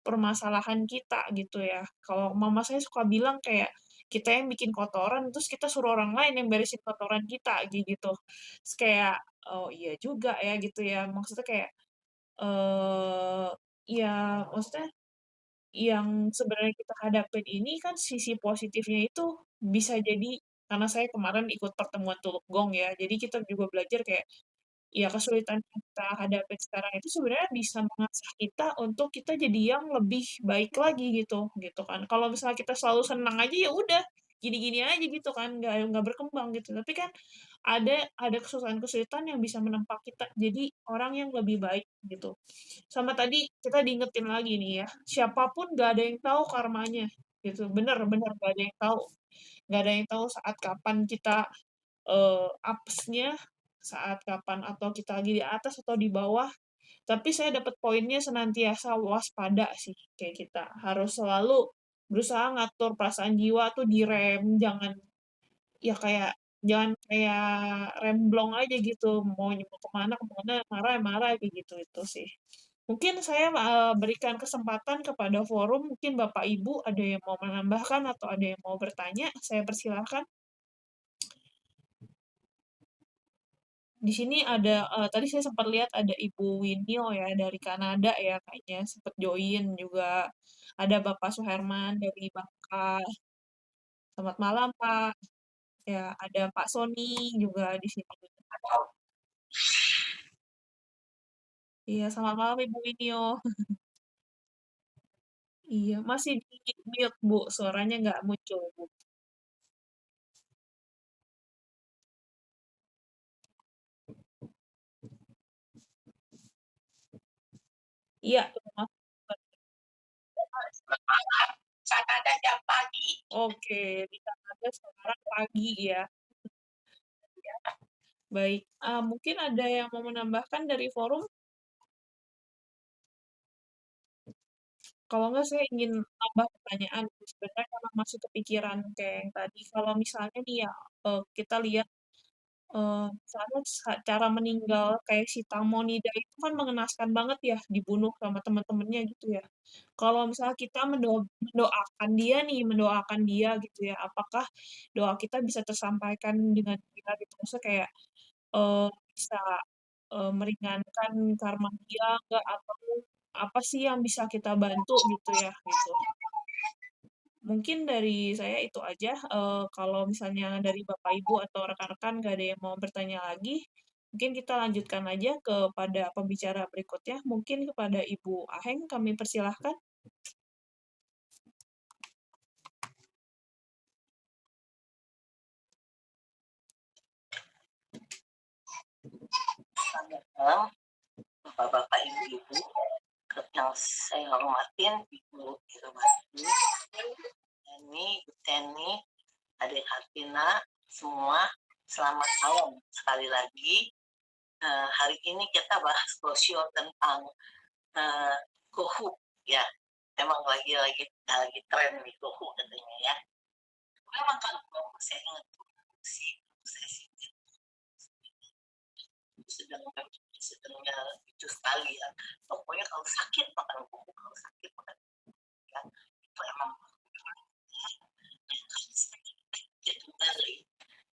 permasalahan kita gitu ya. Kalau mama saya suka bilang kayak kita yang bikin kotoran terus kita suruh orang lain yang beresin kotoran kita gitu. Terus kayak oh iya juga ya gitu ya. Maksudnya kayak eh ya maksudnya yang sebenarnya kita hadapin ini kan sisi positifnya itu bisa jadi karena saya kemarin ikut pertemuan Tuluk Gong ya. Jadi kita juga belajar kayak ya kesulitan yang kita hadapi sekarang itu sebenarnya bisa mengasah kita untuk kita jadi yang lebih baik lagi gitu gitu kan kalau misalnya kita selalu senang aja ya udah gini-gini aja gitu kan nggak berkembang gitu tapi kan ada kesulitan-kesulitan yang bisa menempa kita jadi orang yang lebih baik gitu sama tadi kita diingetin lagi nih ya siapapun nggak ada yang tahu karmanya gitu bener-bener nggak ada yang tahu nggak ada yang tahu saat kapan kita apesnya saat kapan atau kita lagi di atas atau di bawah. Tapi saya dapat poinnya senantiasa waspada sih kayak kita harus selalu berusaha ngatur perasaan jiwa tuh direm, ya kayak jangan kayak remblong aja gitu mau kemana kemana marah ya marah kayak gitu itu sih. Mungkin saya berikan kesempatan kepada forum, mungkin Bapak Ibu ada yang mau menambahkan atau ada yang mau bertanya, saya persilahkan. Di sini ada tadi saya sempat lihat ada Ibu Winio ya dari Kanada ya kayaknya sempat join juga. Ada Bapak Suherman dari Bangka. Selamat malam Pak. Ya, ada Pak Sony juga di sini. Iya, selamat malam Ibu Winio. Iya, masih di mute Bu, suaranya nggak muncul Bu. Iya, masuk. Kanada jam pagi. Oke, di Kanada sekarang pagi ya. Baik, mungkin ada yang mau menambahkan dari forum? Kalau enggak saya ingin tambah pertanyaan, sebenarnya karena masih kepikiran kayak yang tadi, kalau misalnya nih ya, kita lihat, misalnya cara meninggal kayak si Tamonida itu kan mengenaskan banget ya, dibunuh sama teman-temannya gitu ya. Kalau misalnya kita mendoakan dia gitu ya, apakah doa kita bisa tersampaikan dengan kita gitu? Maksudnya kayak, bisa, meringankan karma dia nggak, atau apa sih yang bisa kita bantu gitu ya, gitu. Mungkin dari saya itu aja, kalau misalnya dari Bapak Ibu atau rekan-rekan nggak ada yang mau bertanya lagi, mungkin kita lanjutkan aja kepada pembicara berikutnya. Mungkin kepada Ibu Aheng kami persilahkan. Malam, Bapak-bapak, Ibu-ibu yang saya hormatin, Ibu Irwati, Bu Teni, Adik Hartina, semua selamat malam sekali lagi. Hari ini kita bahas Gosyo tentang Gohu ya. Emang lagi tren nih Gohu katanya ya. memang kalau kelompok saya ingat si saya sih sedangnya itu sekali ya. Pokoknya kalau sakit makan gohu, kalau sakit makan ya. Itu emang itu kali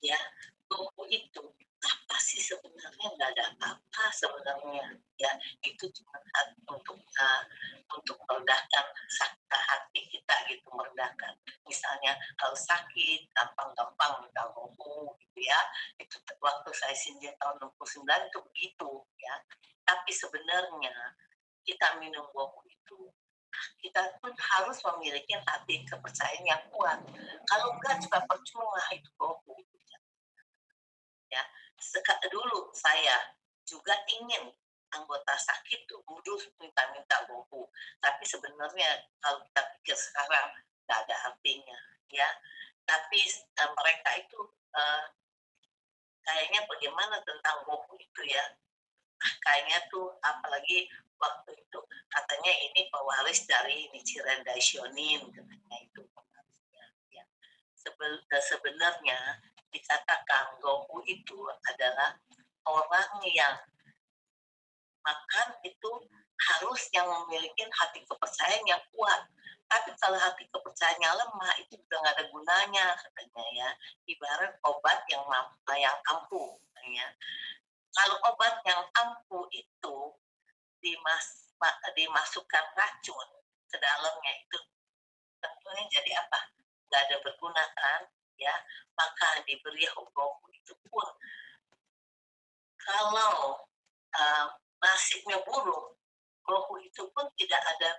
ya. Gohu itu apa sih sebenarnya, nggak ada apa-apa sebenarnya ya. Itu cuma untuk meredakan sakit hati kita gitu, meredakan. Misalnya kalau sakit gampang-gampang minta gohu gitu ya. Itu waktu saya sindir tahun 69 itu begitu ya. Tapi sebenarnya kita minum gohu itu kita pun harus memiliki hati kepercayaan yang kuat. Kalau enggak juga percuma itu gohu ya. Dulu saya juga ingin anggota sakit tuh duduk minta-minta gohu, tapi sebenarnya kalau kita pikir sekarang nggak ada artinya ya. Tapi mereka itu kayaknya bagaimana tentang gohu itu ya, kayaknya tuh apalagi waktu itu katanya ini pewaris dari Nichiren Daishonin katanya itu pewarisnya ya. Sebenarnya dikatakan Goku itu adalah orang yang makan itu harus yang memiliki hati kepercayaan yang kuat. Tapi kalau hati kepercayaannya lemah itu udah nggak ada gunanya katanya ya. Ibarat obat yang ampuh katanya. Kalau obat yang ampuh itu dimasukkan racun ke dalamnya itu tentunya jadi apa? Nggak ada berguna kan? Ya, maka diberi hukum itu pun kalau nasibnya buruk, gohu itu pun tidak ada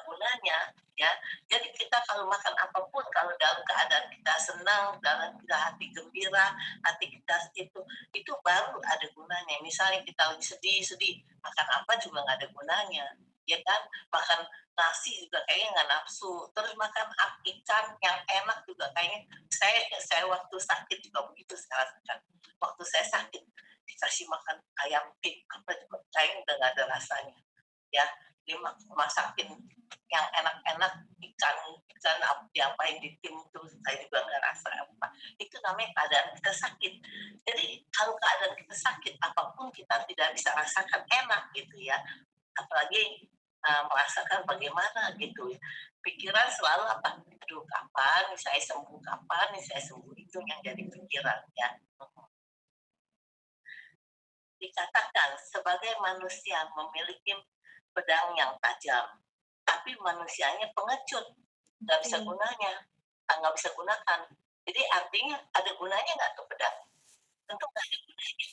gunanya ya. Jadi kita kalau makan apapun, kalau dalam keadaan kita senang, dalam kita hati gembira, hati kita itu baru ada gunanya. Misalnya kita lagi sedih, makan apa juga nggak ada gunanya, ya kan? Makan nasi juga kayaknya nggak nafsu. Terus makan ikan yang enak juga kayaknya. Saya waktu sakit juga begitu saya rasakan. Waktu saya sakit dikasih makan ayam pig apa juga kayaknya udah nggak ada rasanya ya. Dimasakin yang enak-enak ikan diapain di tim itu saya juga nggak rasa apa. Itu namanya keadaan kita sakit. Jadi kalau keadaan kita sakit apapun kita tidak bisa rasakan enak gitu ya, apalagi merasakan bagaimana gitu. Pikiran selalu apa, aduh kapan saya sembuh, kapan saya sembuh, itu yang jadi pikiran ya. Dikatakan sebagai manusia memiliki pedang yang tajam, tapi manusianya pengecut, nggak bisa gunanya, nggak bisa gunakan. Jadi artinya ada gunanya nggak tuh pedang? Tentu nggak ada gunanya.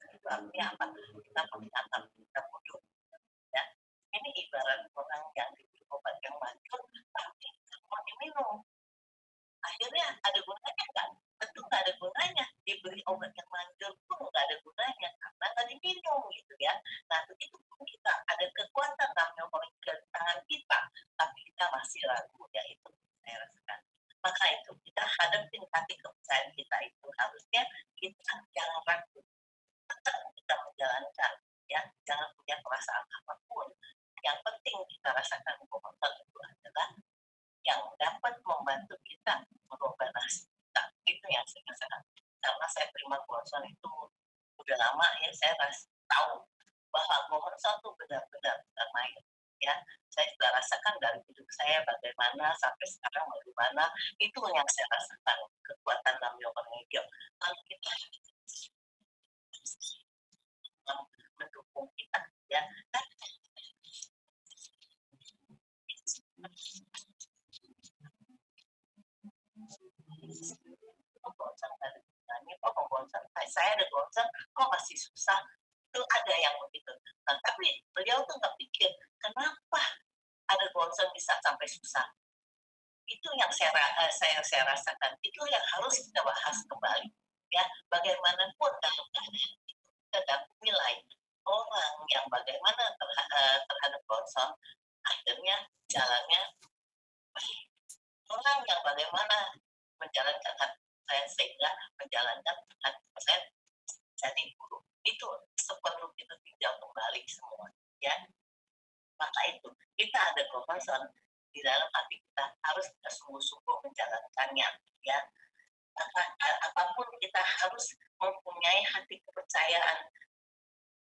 Itu artinya apa? Kita mengingatkan kita bodoh. Ya. Ini ibarat orang yang diberi obat yang manjur, tapi mau diminum. Akhirnya ada gunanya nggak? Tentu nggak ada gunanya. Diberi obat yang manjur pun nggak ada gunanya karena nggak diminum gitu ya. Nah begitu pun kita ada kekuatan namanya di tangan kita, tapi kita masih ragu ya, itu saya rasakan. Maka itu kita hadapin hati kepercayaan kita itu, harusnya kita jangan ragu, tetap kita menjalankan ya, jangan punya perasaan apapun. Yang penting kita rasakan bahwa itu adalah yang dapat membantu kita merubah nasib kita. Itu yang saya rasakan. Karena saya terima Gohonson itu udah lama ya, saya tahu bahwa Gohonson itu benar-benar main ya. Saya sudah rasakan dari hidup saya bagaimana sampai sekarang bagaimana, itu yang saya rasakan kekuatan Namyo Horengekyo. Kalau kita mendukung kita ya, kan saya ada concern kok masih susah, itu ada yang begitu. Nah, tapi beliau tuh nggak pikir kenapa ada concern bisa sampai susah. Itu yang saya rasakan, itu yang harus kita bahas kembali. Ya, bagaimanapun dalam keadaan itu kita dapat nilai orang yang bagaimana terhadap concern, akhirnya jalannya baik. Orang yang bagaimana menjalankan hak saya sehingga menjalankan hak saya jadi guru. Itu seperlu kita tinjau kembali semua. Ya, maka itu kita ada concern di dalam hati kita harus kita sungguh-sungguh menjalankannya. Ya, apapun kita harus mempunyai hati kepercayaan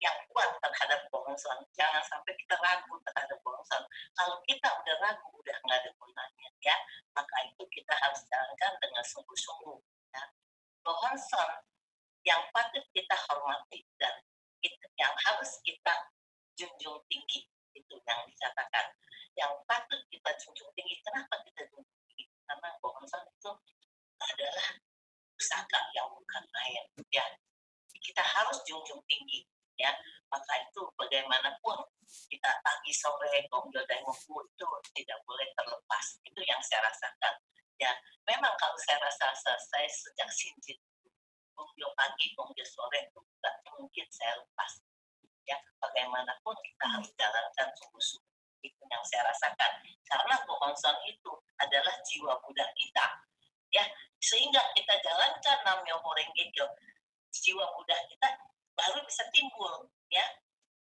yang kuat terhadap bohongsan. Jangan sampai kita ragu terhadap bohongsan. Kalau kita udah ragu, udah nggak ada gunanya, ya. Maka itu kita harus jalankan dengan sungguh-sungguh. Ya. Bohongsan yang patut kita hormati dan yang harus kita junjung tinggi, itu yang dikatakan. Yang patut kita junjung tinggi. Kenapa kita junjung tinggi? Karena bohongsan itu adalah pusaka yang bukan main. Ya. Kita harus junjung tinggi. Ya, maka itu bagaimanapun kita pagi sore gombil daimoku itu tidak boleh terlepas. Itu yang saya rasakan. Ya, memang kalau saya rasa saya sejak sinjit gombil pagi gombil sore itu tidak mungkin saya lepas. Ya, bagaimanapun kita harus jalankan sungguh-sungguh. Itu yang saya rasakan. Karena bohongson itu adalah jiwa Buddha kita. Ya, sehingga kita jalankan Namyo Horengekyo, jiwa Buddha kita baru bisa timbul, ya.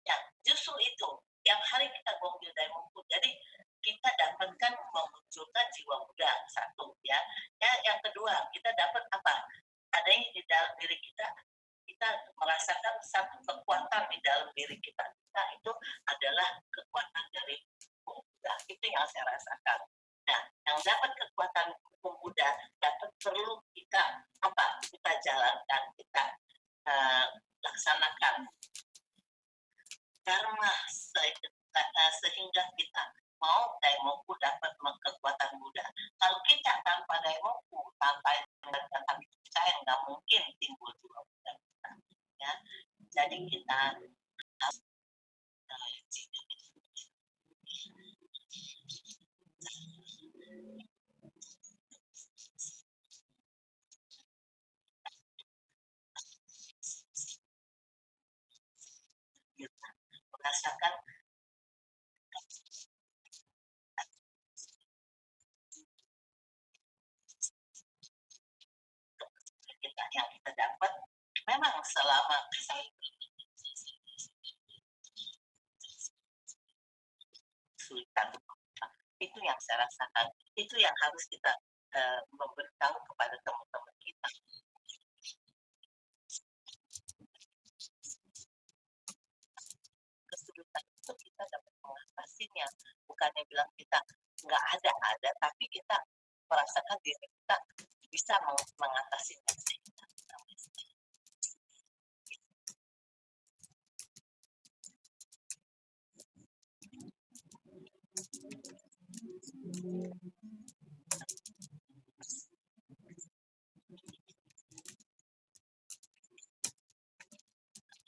Ya, justru itu yang hari kita gombil daimoku. Jadi kita dapatkan memunculkan jiwa Buddha satu, ya. Ya, yang kedua kita dapat apa? Ada yang di dalam diri kita, kita merasakan satu kekuatan di dalam diri kita. Nah, itu adalah kekuatan dari Buddha. Itu yang saya rasakan. Nah, yang dapat kekuatan Buddha dapat perlu kita apa? Kita jalankan, kita laksanakan karma sehingga kita mau daimoku dapat kekuatan Buddha. Kalau kita tanpa daimoku, tanpa hati percaya, nggak mungkin timbul jiwa Buddha kita. Ya, jadi kita harus merasakan kita yang kita dapat memang selama kesulitan itu yang saya rasakan, itu yang harus kita memberitahu kepada teman-teman kita. Kesulitan itu kita dapat mengatasinya, bukannya bilang kita nggak ada, tapi kita merasakan diri kita bisa mengatasinya.